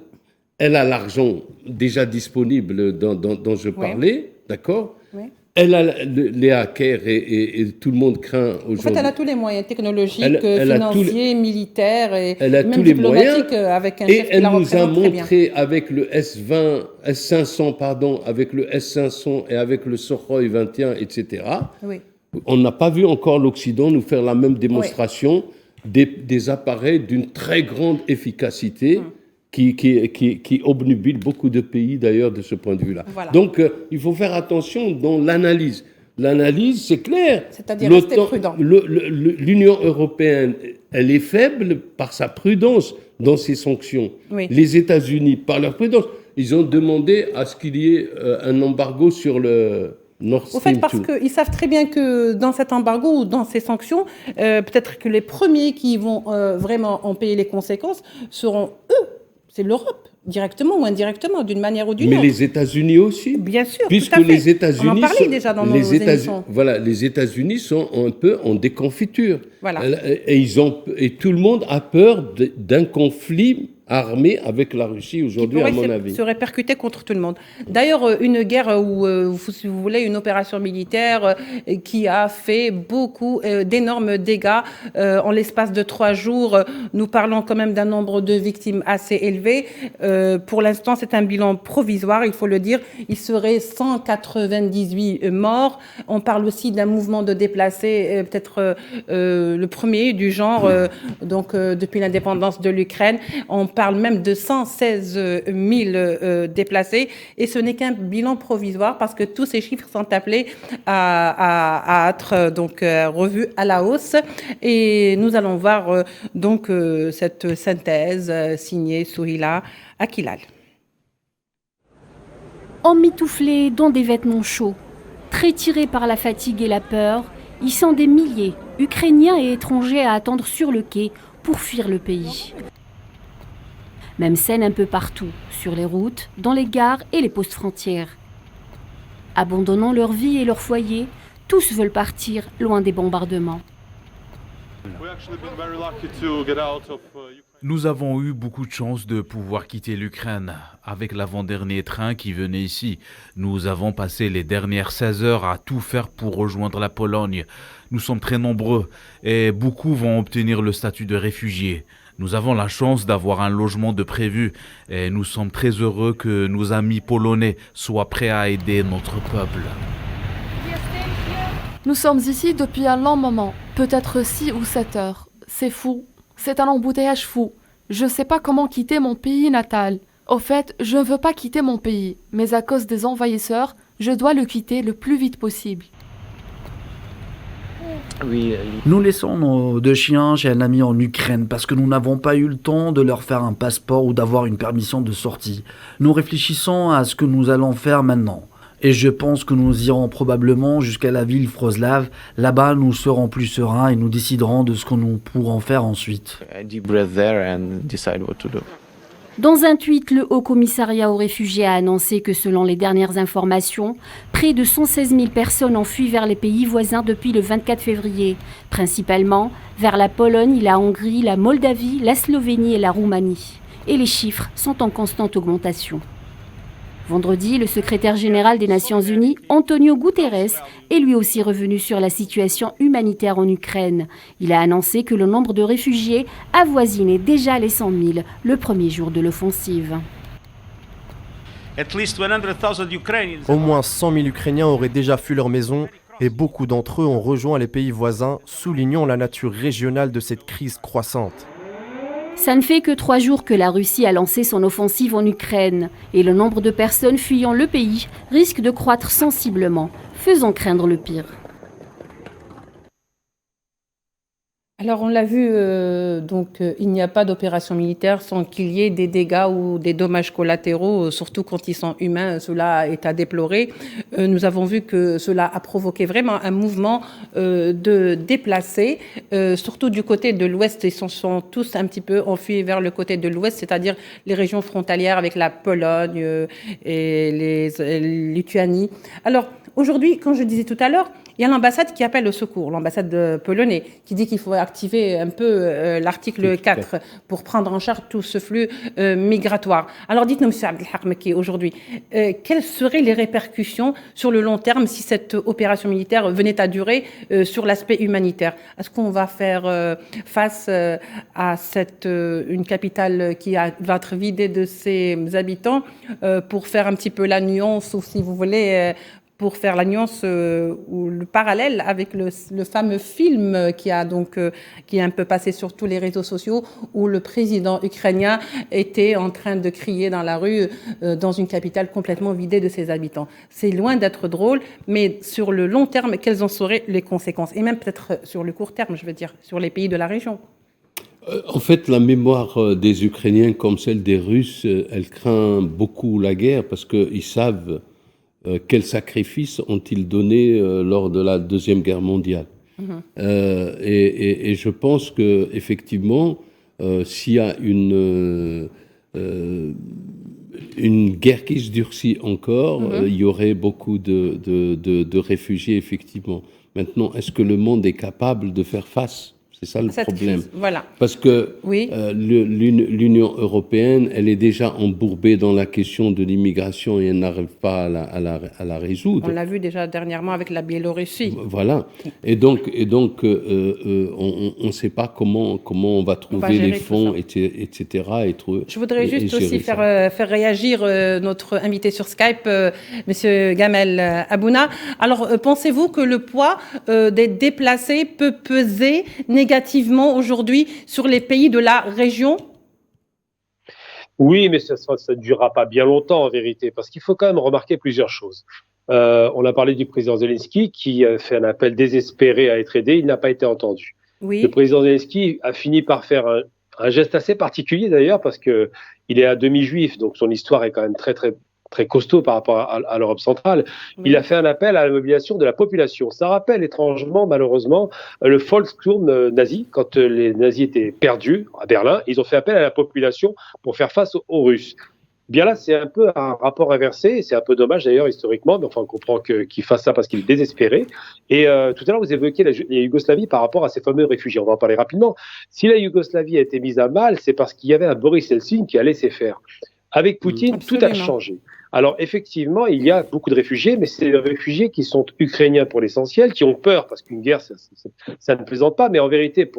Speaker 2: elle a l'argent déjà disponible dont je parlais, d'accord ? Oui. Elle a les hackers et tout le monde craint aujourd'hui.
Speaker 1: En fait, elle a tous les moyens technologiques, financiers, militaires et même
Speaker 2: tous les
Speaker 1: diplomatiques avec un chef qui la représente très bien.
Speaker 2: Elle nous a montré avec le S500, avec le S500 et avec le Sukhoi 21, etc. Oui. On n'a pas vu encore l'Occident nous faire la même démonstration des appareils d'une très grande efficacité. Qui obnubile beaucoup de pays, d'ailleurs, de ce point de vue-là. Voilà. Donc, il faut faire attention dans l'analyse. L'analyse, c'est clair.
Speaker 1: C'est-à-dire rester prudent.
Speaker 2: L'Union européenne, elle est faible par sa prudence dans ses sanctions. Oui. Les États-Unis, par leur prudence, ils ont demandé à ce qu'il y ait un embargo sur le Nord Stream.
Speaker 1: Au fait, parce qu'ils savent très bien que dans cet embargo ou dans ces sanctions, peut-être que les premiers qui vont vraiment en payer les conséquences seront eux. C'est l'Europe, directement ou indirectement, d'une manière ou d'une autre.
Speaker 2: Mais les États-Unis aussi.
Speaker 1: Bien sûr,
Speaker 2: puisque
Speaker 1: tout à fait.
Speaker 2: Les États-Unis
Speaker 1: on en parlait déjà dans nos émissions.
Speaker 2: Voilà, les États-Unis sont un peu en déconfiture.
Speaker 1: Voilà.
Speaker 2: Et tout le monde a peur d'un conflit armé avec la Russie aujourd'hui, à mon avis.
Speaker 1: Se répercuter contre tout le monde. D'ailleurs, une guerre où, si vous voulez, une opération militaire qui a fait beaucoup d'énormes dégâts en l'espace de 3 jours. Nous parlons quand même d'un nombre de victimes assez élevé. Pour l'instant, c'est un bilan provisoire, il faut le dire. Il serait 198 morts. On parle aussi d'un mouvement de déplacés, peut-être le premier du genre, depuis l'indépendance de l'Ukraine. On parle même de 116 000 déplacés, et ce n'est qu'un bilan provisoire parce que tous ces chiffres sont appelés à être revus à la hausse, et nous allons voir cette synthèse signée Souhila Akilal.
Speaker 8: Emmitouflés dans des vêtements chauds, très tirés par la fatigue et la peur, ils sont des milliers, Ukrainiens et étrangers, à attendre sur le quai pour fuir le pays. Même scène un peu partout, sur les routes, dans les gares et les postes frontières. Abandonnant leur vie et leur foyer, tous veulent partir loin des bombardements.
Speaker 7: Nous avons eu beaucoup de chance de pouvoir quitter l'Ukraine. Avec l'avant-dernier train qui venait ici, nous avons passé les dernières 16 heures à tout faire pour rejoindre la Pologne. Nous sommes très nombreux et beaucoup vont obtenir le statut de réfugiés. Nous avons la chance d'avoir un logement de prévu et nous sommes très heureux que nos amis polonais soient prêts à aider notre peuple.
Speaker 9: Nous sommes ici depuis un long moment, peut-être 6 ou 7 heures. C'est fou, c'est un embouteillage fou. Je ne sais pas comment quitter mon pays natal. Au fait, je ne veux pas quitter mon pays, mais à cause des envahisseurs, je dois le quitter le plus vite possible.
Speaker 10: Nous laissons nos 2 chiens chez un ami en Ukraine parce que nous n'avons pas eu le temps de leur faire un passeport ou d'avoir une permission de sortie. Nous réfléchissons à ce que nous allons faire maintenant. Et je pense que nous irons probablement jusqu'à la ville Wrocław. Là-bas, nous serons plus sereins et nous déciderons de ce que nous pourrons faire ensuite.
Speaker 8: Dans un tweet, le Haut Commissariat aux réfugiés a annoncé que selon les dernières informations, près de 116 000 personnes ont fui vers les pays voisins depuis le 24 février, principalement vers la Pologne, la Hongrie, la Moldavie, la Slovénie et la Roumanie. Et les chiffres sont en constante augmentation. Vendredi, le secrétaire général des Nations Unies, Antonio Guterres, est lui aussi revenu sur la situation humanitaire en Ukraine. Il a annoncé que le nombre de réfugiés avoisinait déjà les 100 000 le premier jour de l'offensive.
Speaker 6: Au moins 100 000 Ukrainiens auraient déjà fui leur maison et beaucoup d'entre eux ont rejoint les pays voisins, soulignant la nature régionale de cette crise croissante.
Speaker 8: Ça ne fait que 3 jours que la Russie a lancé son offensive en Ukraine et le nombre de personnes fuyant le pays risque de croître sensiblement, faisant craindre le pire.
Speaker 1: Alors on l'a vu, il n'y a pas d'opération militaire sans qu'il y ait des dégâts ou des dommages collatéraux, surtout quand ils sont humains, cela est à déplorer. Nous avons vu que cela a provoqué vraiment un mouvement de déplacés, surtout du côté de l'Ouest. Ils sont tous un petit peu enfuis vers le côté de l'Ouest, c'est-à-dire les régions frontalières avec la Pologne et les Lituanie. Alors aujourd'hui, comme je disais tout à l'heure, il y a l'ambassade qui appelle au secours, l'ambassade polonais, qui dit qu'il faut activer un peu l'article 4 pour prendre en charge tout ce flux migratoire. Alors dites-nous, M. Abdelhak Mekki, aujourd'hui, quelles seraient les répercussions sur le long terme si cette opération militaire venait à durer sur l'aspect humanitaire? Est-ce qu'on va faire face à une capitale qui va être vidée de ses habitants pour faire un petit peu la nuance, ou si vous voulez... pour faire la nuance ou le parallèle avec le fameux film qui est un peu passé sur tous les réseaux sociaux, où le président ukrainien était en train de crier dans la rue dans une capitale complètement vidée de ses habitants. C'est loin d'être drôle, mais sur le long terme, quelles en seraient les conséquences? Et même peut-être sur le court terme, je veux dire, sur les pays de la région.
Speaker 2: En fait, la mémoire des Ukrainiens comme celle des Russes, elle craint beaucoup la guerre parce qu'ils savent quels sacrifices ont-ils donnés lors de la Deuxième Guerre mondiale. Et je pense qu'effectivement, s'il y a une guerre qui se durcit encore, il y aurait beaucoup de réfugiés, effectivement. Maintenant, est-ce que le monde est capable de faire face ? C'est ça le problème.
Speaker 1: Crise, voilà.
Speaker 2: Parce que l'Union européenne, elle est déjà embourbée dans la question de l'immigration et elle n'arrive pas à la résoudre.
Speaker 1: On l'a vu déjà dernièrement avec la Biélorussie.
Speaker 2: Voilà. Et donc on ne sait pas comment on va trouver les fonds, etc.
Speaker 1: Je voudrais juste aussi faire réagir notre invité sur Skype, Monsieur Gamel Abouna. Alors, pensez-vous que le poids des déplacés peut peser négativement aujourd'hui sur les pays de la région?
Speaker 5: Oui, mais ça ne durera pas bien longtemps en vérité, parce qu'il faut quand même remarquer plusieurs choses. On a parlé du président Zelensky qui a fait un appel désespéré à être aidé, il n'a pas été entendu.
Speaker 1: Oui.
Speaker 5: Le président Zelensky a fini par faire un geste assez particulier d'ailleurs, parce qu'il est à demi-juif, donc son histoire est quand même très costaud par rapport à l'Europe centrale. Oui. Il a fait un appel à la mobilisation de la population. Ça rappelle étrangement, malheureusement, le Volkssturm nazi. Quand les nazis étaient perdus à Berlin, ils ont fait appel à la population pour faire face aux Russes. Bien là, c'est un peu un rapport inversé. C'est un peu dommage d'ailleurs historiquement, mais enfin on comprend qu'il fasse ça parce qu'il est désespéré. Et tout à l'heure, vous évoquiez la Yougoslavie par rapport à ces fameux réfugiés. On va en parler rapidement. Si la Yougoslavie a été mise à mal, c'est parce qu'il y avait un Boris Eltsine qui a laissé faire. Avec Poutine, tout a changé. Alors effectivement, il y a beaucoup de réfugiés, mais c'est des réfugiés qui sont ukrainiens pour l'essentiel, qui ont peur, parce qu'une guerre, ça ne plaisante pas, mais en vérité,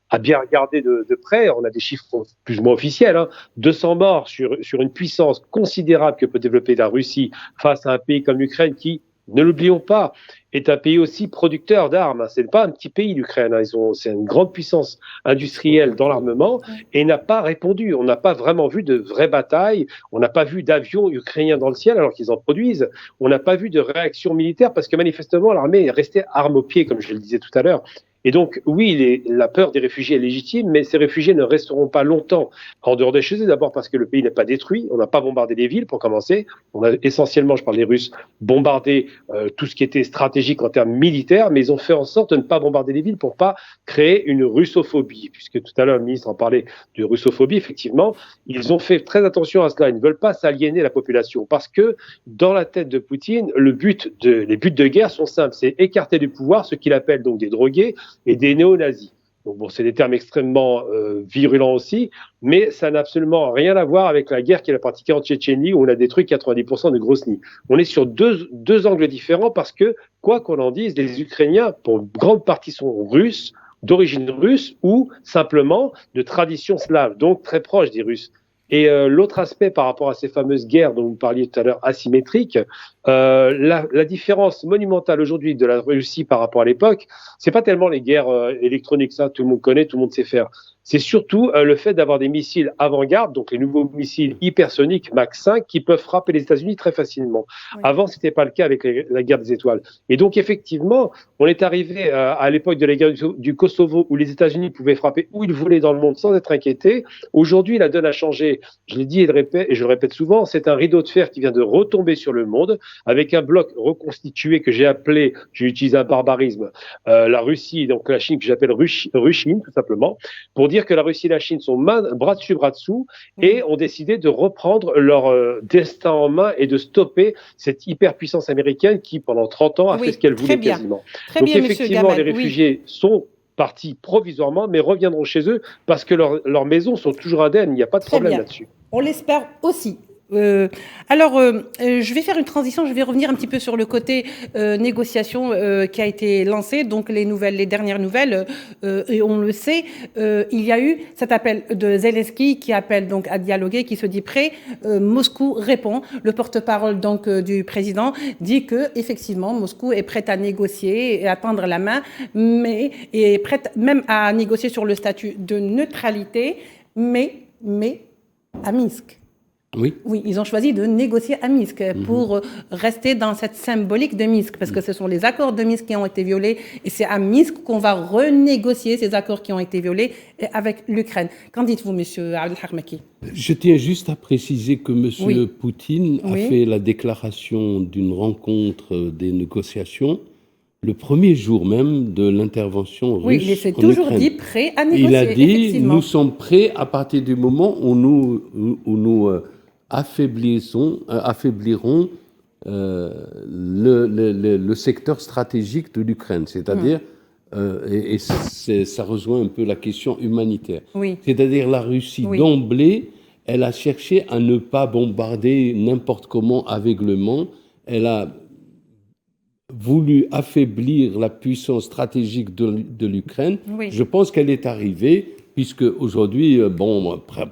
Speaker 5: à bien regarder de près, on a des chiffres plus ou moins officiels, 200 morts sur une puissance considérable que peut développer la Russie face à un pays comme l'Ukraine qui, ne l'oublions pas, est un pays aussi producteur d'armes. Ce n'est pas un petit pays, l'Ukraine. C'est une grande puissance industrielle dans l'armement et n'a pas répondu. On n'a pas vraiment vu de vraies batailles. On n'a pas vu d'avions ukrainiens dans le ciel alors qu'ils en produisent. On n'a pas vu de réaction militaire parce que manifestement, l'armée est restée arme au pied, comme je le disais tout à l'heure. Et donc, oui, la peur des réfugiés est légitime, mais ces réfugiés ne resteront pas longtemps en dehors de chez eux. D'abord parce que le pays n'est pas détruit, on n'a pas bombardé les villes pour commencer. On a essentiellement, je parle des Russes, bombardé tout ce qui était stratégique en termes militaires, mais ils ont fait en sorte de ne pas bombarder les villes pour pas créer une russophobie. Puisque tout à l'heure, le ministre en parlait de russophobie, effectivement, ils ont fait très attention à cela. Ils ne veulent pas s'aliéner la population parce que dans la tête de Poutine, les buts de guerre sont simples. C'est écarter du pouvoir ce qu'il appelle donc des drogués et des néo-nazis. Donc bon, c'est des termes extrêmement virulents aussi, mais ça n'a absolument rien à voir avec la guerre qu'il a pratiquée en Tchétchénie où on a détruit 90% de Grozny. On est sur deux angles différents parce que, quoi qu'on en dise, les Ukrainiens, pour une grande partie, sont russes, d'origine russe ou simplement de tradition slave, donc très proches des Russes. Et l'autre aspect par rapport à ces fameuses guerres dont vous parliez tout à l'heure, asymétriques, la différence monumentale aujourd'hui de la Russie par rapport à l'époque, c'est pas tellement les guerres électroniques, ça tout le monde connaît, tout le monde sait faire. C'est surtout le fait d'avoir des missiles avant-garde, donc les nouveaux missiles hypersoniques Mach 5 qui peuvent frapper les États-Unis très facilement. Oui. Avant, c'était pas le cas avec la guerre des étoiles. Et donc effectivement, on est arrivé à l'époque de la guerre du Kosovo où les États-Unis pouvaient frapper où ils voulaient dans le monde sans être inquiétés. Aujourd'hui, la donne a changé. Je l'ai dit et je le répète souvent, c'est un rideau de fer qui vient de retomber sur le monde avec un bloc reconstitué que j'ai appelé, j'ai utilisé un barbarisme, la Russie, donc la Chine que j'appelle Ruchine tout simplement, pour dire que la Russie et la Chine sont bras dessus, bras dessous, et ont décidé de reprendre leur destin en main et de stopper cette hyperpuissance américaine qui, pendant 30 ans, a fait ce qu'elle voulait quasiment. Donc effectivement, les réfugiés sont partis provisoirement, mais reviendront chez eux parce que leurs maisons sont toujours indemnes, il n'y a pas de problème là-dessus.
Speaker 1: On l'espère aussi. Je vais faire une transition, je vais revenir un petit peu sur le côté négociation qui a été lancé, donc les dernières nouvelles, et on le sait, il y a eu cet appel de Zelensky qui appelle donc à dialoguer, qui se dit prêt. Moscou répond, le porte-parole donc du président dit que effectivement Moscou est prêt à négocier et à tendre la main, mais est prête même à négocier sur le statut de neutralité, mais à Minsk. Oui, ils ont choisi de négocier à Minsk pour rester dans cette symbolique de Minsk, parce que ce sont les accords de Minsk qui ont été violés, et c'est à Minsk qu'on va renégocier ces accords qui ont été violés avec l'Ukraine. Qu'en dites-vous, monsieur Abdelhamaki ?
Speaker 2: Je tiens juste à préciser que monsieur Poutine a fait la déclaration d'une rencontre des négociations le premier jour même de l'intervention russe.
Speaker 1: Oui, il s'est toujours dit prêt à négocier.
Speaker 2: Il a dit, nous sommes prêts à partir du moment où nous affaibliront le secteur stratégique de l'Ukraine, c'est-à-dire, ça rejoint un peu la question humanitaire, c'est-à-dire la Russie d'emblée, elle a cherché à ne pas bombarder n'importe comment aveuglément, elle a voulu affaiblir la puissance stratégique de l'Ukraine. Je pense qu'elle est arrivée, puisque aujourd'hui,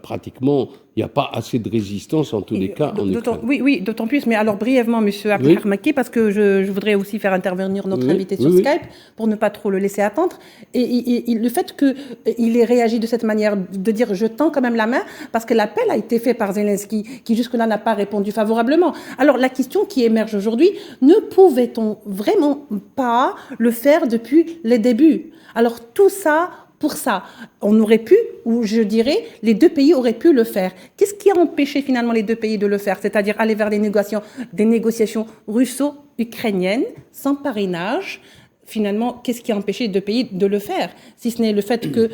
Speaker 2: pratiquement, il n'y a pas assez de résistance, en tous les cas, en Ukraine.
Speaker 1: Oui, d'autant plus. Mais alors, brièvement, M. Abdelhamaki, parce que je voudrais aussi faire intervenir notre invité sur Skype, pour ne pas trop le laisser attendre. Et le fait qu'il ait réagi de cette manière, de dire « je tends quand même la main », parce que l'appel a été fait par Zelensky, qui jusque-là n'a pas répondu favorablement. Alors, la question qui émerge aujourd'hui, ne pouvait-on vraiment pas le faire depuis les débuts ? Alors, tout ça... Pour ça, on aurait pu, ou je dirais, les deux pays auraient pu le faire. Qu'est-ce qui a empêché finalement les deux pays de le faire ? C'est-à-dire aller vers des négociations russo-ukrainiennes, sans parrainage. Finalement, qu'est-ce qui a empêché les deux pays de le faire ? Si ce n'est le fait que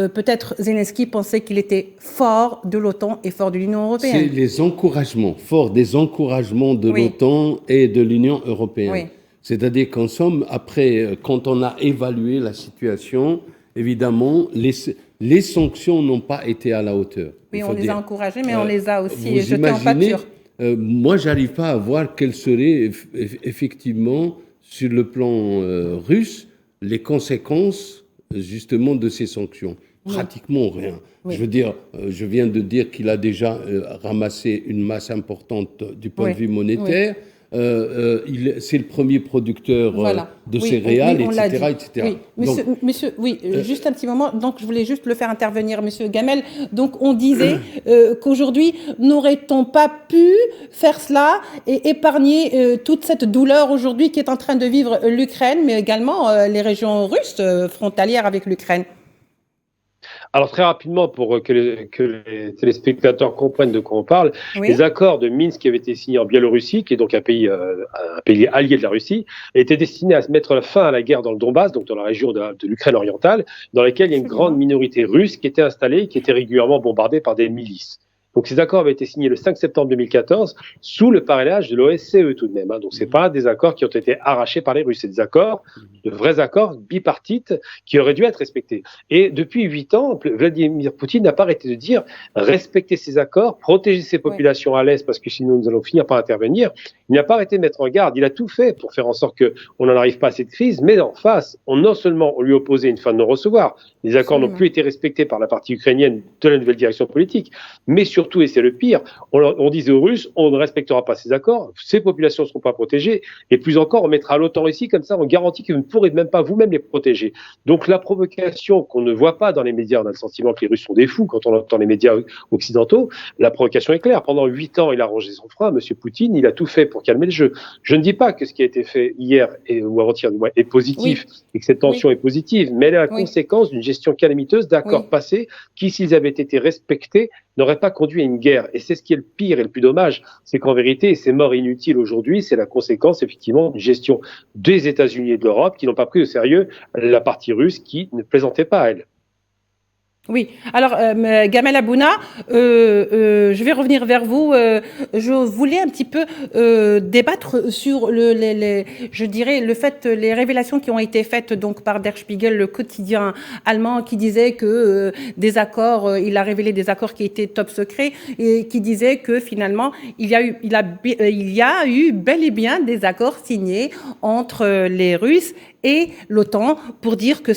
Speaker 1: peut-être Zelensky pensait qu'il était fort de l'OTAN et fort de l'Union européenne.
Speaker 2: C'est les encouragements, fort des encouragements de l'OTAN et de l'Union européenne. C'est-à-dire qu'en somme, après, quand on a évalué la situation... Évidemment, les sanctions n'ont pas été à la hauteur.
Speaker 1: Oui, on les a encouragées, mais on les a aussi jetées en pâture.
Speaker 2: Moi, je n'arrive pas à voir quelles seraient effectivement, sur le plan russe, les conséquences justement de ces sanctions. Pratiquement rien. Je veux dire, je viens de dire qu'il a déjà ramassé une masse importante du point de vue monétaire. c'est le premier producteur de céréales, etc.
Speaker 1: Oui, monsieur, juste un petit moment. Donc, je voulais juste le faire intervenir, monsieur Gamel. Donc, on disait qu'aujourd'hui, n'aurait-on pas pu faire cela et épargner toute cette douleur aujourd'hui qui est en train de vivre l'Ukraine, mais également les régions russes frontalières avec l'Ukraine?
Speaker 5: Alors très rapidement, pour que les téléspectateurs comprennent de quoi on parle, les accords de Minsk qui avaient été signés en Biélorussie, qui est donc un pays allié de la Russie, étaient destinés à mettre fin à la guerre dans le Donbass, donc dans la région de l'Ukraine orientale, dans laquelle il y a une grande minorité russe qui était installée, qui était régulièrement bombardée par des milices. Donc ces accords avaient été signés le 5 septembre 2014 sous le parrainage de l'OSCE tout de même. Donc c'est pas des accords qui ont été arrachés par les Russes, c'est des accords, de vrais accords bipartites qui auraient dû être respectés. Et depuis 8 ans, Vladimir Poutine n'a pas arrêté de dire respecter ces accords, protéger ces populations à l'est parce que sinon nous allons finir par intervenir. Il n'a pas arrêté de mettre en garde. Il a tout fait pour faire en sorte qu'on n'en arrive pas à cette crise, mais en face, non seulement on lui opposait une fin de non-recevoir, les accords n'ont plus été respectés par la partie ukrainienne de la nouvelle direction politique, mais surtout, et c'est le pire, on disait aux Russes, on ne respectera pas ces accords, ces populations ne seront pas protégées, et plus encore, on mettra l'OTAN ici, comme ça on garantit que vous ne pourrez même pas vous-même les protéger. Donc la provocation qu'on ne voit pas dans les médias, on a le sentiment que les Russes sont des fous quand on entend les médias occidentaux, la provocation est claire. Pendant 8 ans, il a rangé son frein, M. Poutine, il a tout fait pour calmer le jeu. Je ne dis pas que ce qui a été fait hier ou avant-hier est positif et que cette tension est positive, mais elle est la conséquence d'une gestion calamiteuse d'accords passés qui, s'ils avaient été respectés, n'aurait pas conduit à une guerre. Et c'est ce qui est le pire et le plus dommage, c'est qu'en vérité, ces morts inutiles aujourd'hui, c'est la conséquence effectivement d'une gestion des États-Unis et de l'Europe qui n'ont pas pris au sérieux la partie russe qui ne plaisantait pas à elle.
Speaker 1: Oui, alors Gamel Abouna, je vais revenir vers vous. Je voulais un petit peu débattre sur je dirais le fait, les révélations qui ont été faites donc par Der Spiegel, le quotidien allemand, qui disait que des accords, il a révélé des accords qui étaient top secrets et qui disait que finalement il y a eu bel et bien des accords signés entre les Russes et l'OTAN pour dire que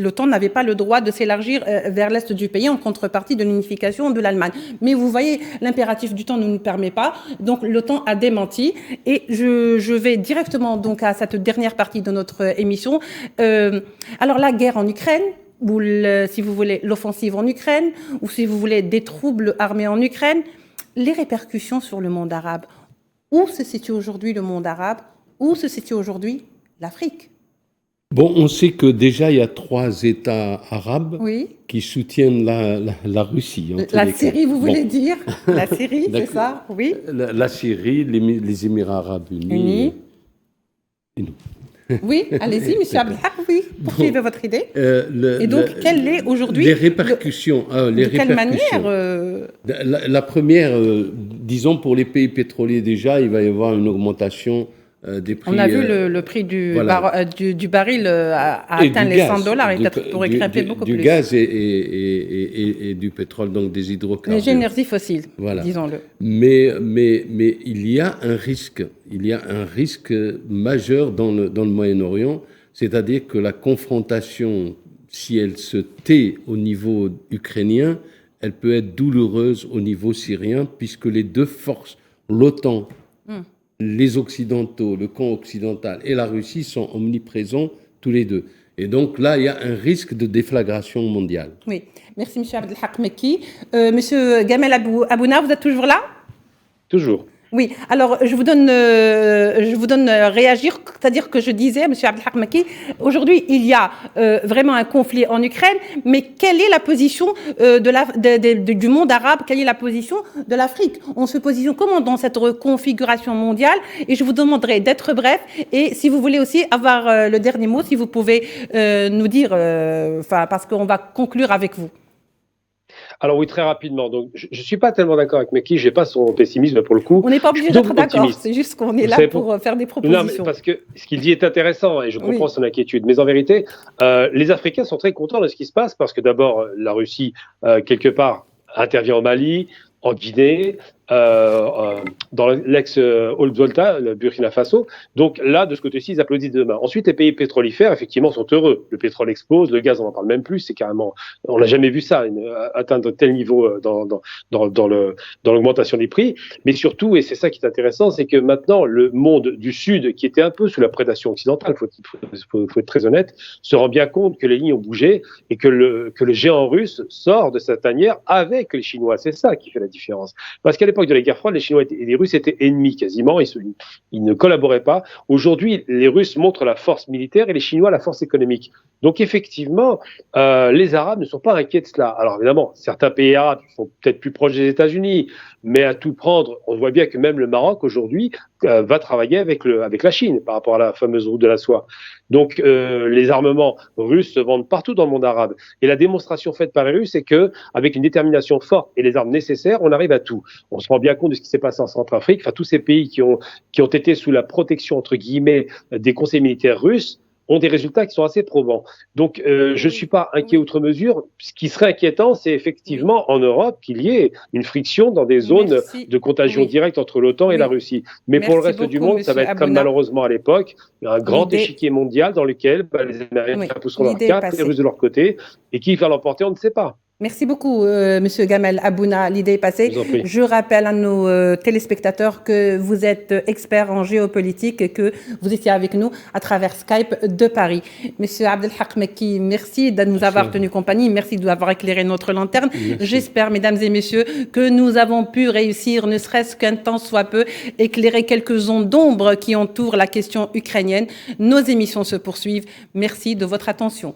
Speaker 1: l'OTAN n'avait pas le droit de s'élargir vers l'est du pays en contrepartie de l'unification de l'Allemagne. Mais vous voyez, l'impératif du temps ne nous permet pas, donc l'OTAN a démenti. Et je vais directement donc à cette dernière partie de notre émission. Alors la guerre en Ukraine, ou si vous voulez l'offensive en Ukraine, ou si vous voulez des troubles armés en Ukraine, les répercussions sur le monde arabe. Où se situe aujourd'hui le monde arabe? Où se situe aujourd'hui l'Afrique?
Speaker 2: Bon, on sait que déjà, il y a 3 États arabes qui soutiennent la Russie.
Speaker 1: La Syrie, vous voulez dire? La Syrie, c'est ça? Oui.
Speaker 2: La Syrie, les Émirats arabes unis. Et nous.
Speaker 1: Oui, allez-y, M. Abdelhak, poursuivez votre idée. Et donc, quelle est aujourd'hui...
Speaker 2: Les répercussions.
Speaker 1: De quelle manière
Speaker 2: la première, disons, pour les pays pétroliers déjà, il va y avoir une augmentation des prix.
Speaker 1: On a vu le prix du baril a atteint les $100 et peut-être pourrait grimper beaucoup plus.
Speaker 2: Du gaz et du pétrole, donc des hydrocarbures.
Speaker 1: Les énergies fossiles, disons-le.
Speaker 2: Mais il y a un risque majeur dans le Moyen-Orient, c'est-à-dire que la confrontation, si elle se tait au niveau ukrainien, elle peut être douloureuse au niveau syrien, puisque les deux forces, l'OTAN, les Occidentaux, le camp occidental et la Russie sont omniprésents tous les deux. Et donc là, il y a un risque de déflagration mondiale.
Speaker 1: Oui, merci M. Abdelhak Mekki. M. Gamel Abouna, vous êtes toujours là?
Speaker 5: Toujours.
Speaker 1: Oui, alors je vous donne réagir, c'est-à-dire que je disais, M. Abdelhak Mekki, aujourd'hui il y a vraiment un conflit en Ukraine, mais quelle est la position du monde arabe, quelle est la position de l'Afrique? On se positionne comment dans cette reconfiguration mondiale? Et je vous demanderai d'être bref, et si vous voulez aussi avoir le dernier mot, si vous pouvez nous dire, parce qu'on va conclure avec vous.
Speaker 5: Alors oui, très rapidement. Donc, je ne suis pas tellement d'accord avec Mekki, je n'ai pas son pessimisme pour le coup.
Speaker 1: On n'est pas obligé d'être d'accord, c'est juste qu'on est là pour faire des propositions.
Speaker 5: Non, mais parce que ce qu'il dit est intéressant et je comprends son inquiétude. Mais en vérité, les Africains sont très contents de ce qui se passe parce que d'abord, la Russie, quelque part, intervient au Mali, en Guinée, dans l'ex-Haute-Volta, le Burkina Faso. Donc là, de ce côté-ci, ils applaudissent de main. Ensuite, les pays pétrolifères, effectivement, sont heureux. Le pétrole explose, le gaz, on n'en parle même plus. C'est carrément, on n'a jamais vu ça, atteindre tel niveau dans l'augmentation des prix. Mais surtout, et c'est ça qui est intéressant, c'est que maintenant, le monde du Sud, qui était un peu sous la prédation occidentale, faut être très honnête, se rend bien compte que les lignes ont bougé et que le géant russe sort de sa tanière avec les Chinois. C'est ça qui fait la différence. Parce qu'à l'époque de la guerre froide, les Chinois et les Russes étaient ennemis quasiment, ils ne collaboraient pas. Aujourd'hui, les Russes montrent la force militaire et les Chinois la force économique. Donc effectivement, les Arabes ne sont pas inquiets de cela. Alors évidemment, certains pays arabes sont peut-être plus proches des États-Unis, mais à tout prendre, on voit bien que même le Maroc aujourd'hui va travailler avec la Chine par rapport à la fameuse route de la soie. Donc les armements russes se vendent partout dans le monde arabe. Et la démonstration faite par les Russes, c'est que avec une détermination forte et les armes nécessaires, on arrive à tout. On se rend bien compte de ce qui s'est passé en Centrafrique. Enfin, tous ces pays qui ont été sous la protection entre guillemets des conseils militaires russes ont des résultats qui sont assez probants. Donc, je ne suis pas inquiet outre mesure. Ce qui serait inquiétant, c'est effectivement en Europe qu'il y ait une friction dans des zones de contagion directe entre l'OTAN et la Russie. Mais pour le reste du monde, ça va être comme malheureusement à l'époque, un grand échiquier mondial dans lequel les Américains pousseront leur carte, les Russes de leur côté, et qui va l'emporter, on ne sait pas.
Speaker 1: Merci beaucoup, Monsieur Gamel Abouna. L'idée est passée. Je rappelle à nos téléspectateurs que vous êtes expert en géopolitique et que vous étiez avec nous à travers Skype de Paris. Monsieur Abdelhak Mekki, merci de nous avoir tenu compagnie. Merci de nous avoir éclairé notre lanterne. J'espère, mesdames et messieurs, que nous avons pu réussir, ne serait-ce qu'un temps soit peu, éclairer quelques zones d'ombre qui entourent la question ukrainienne. Nos émissions se poursuivent. Merci de votre attention.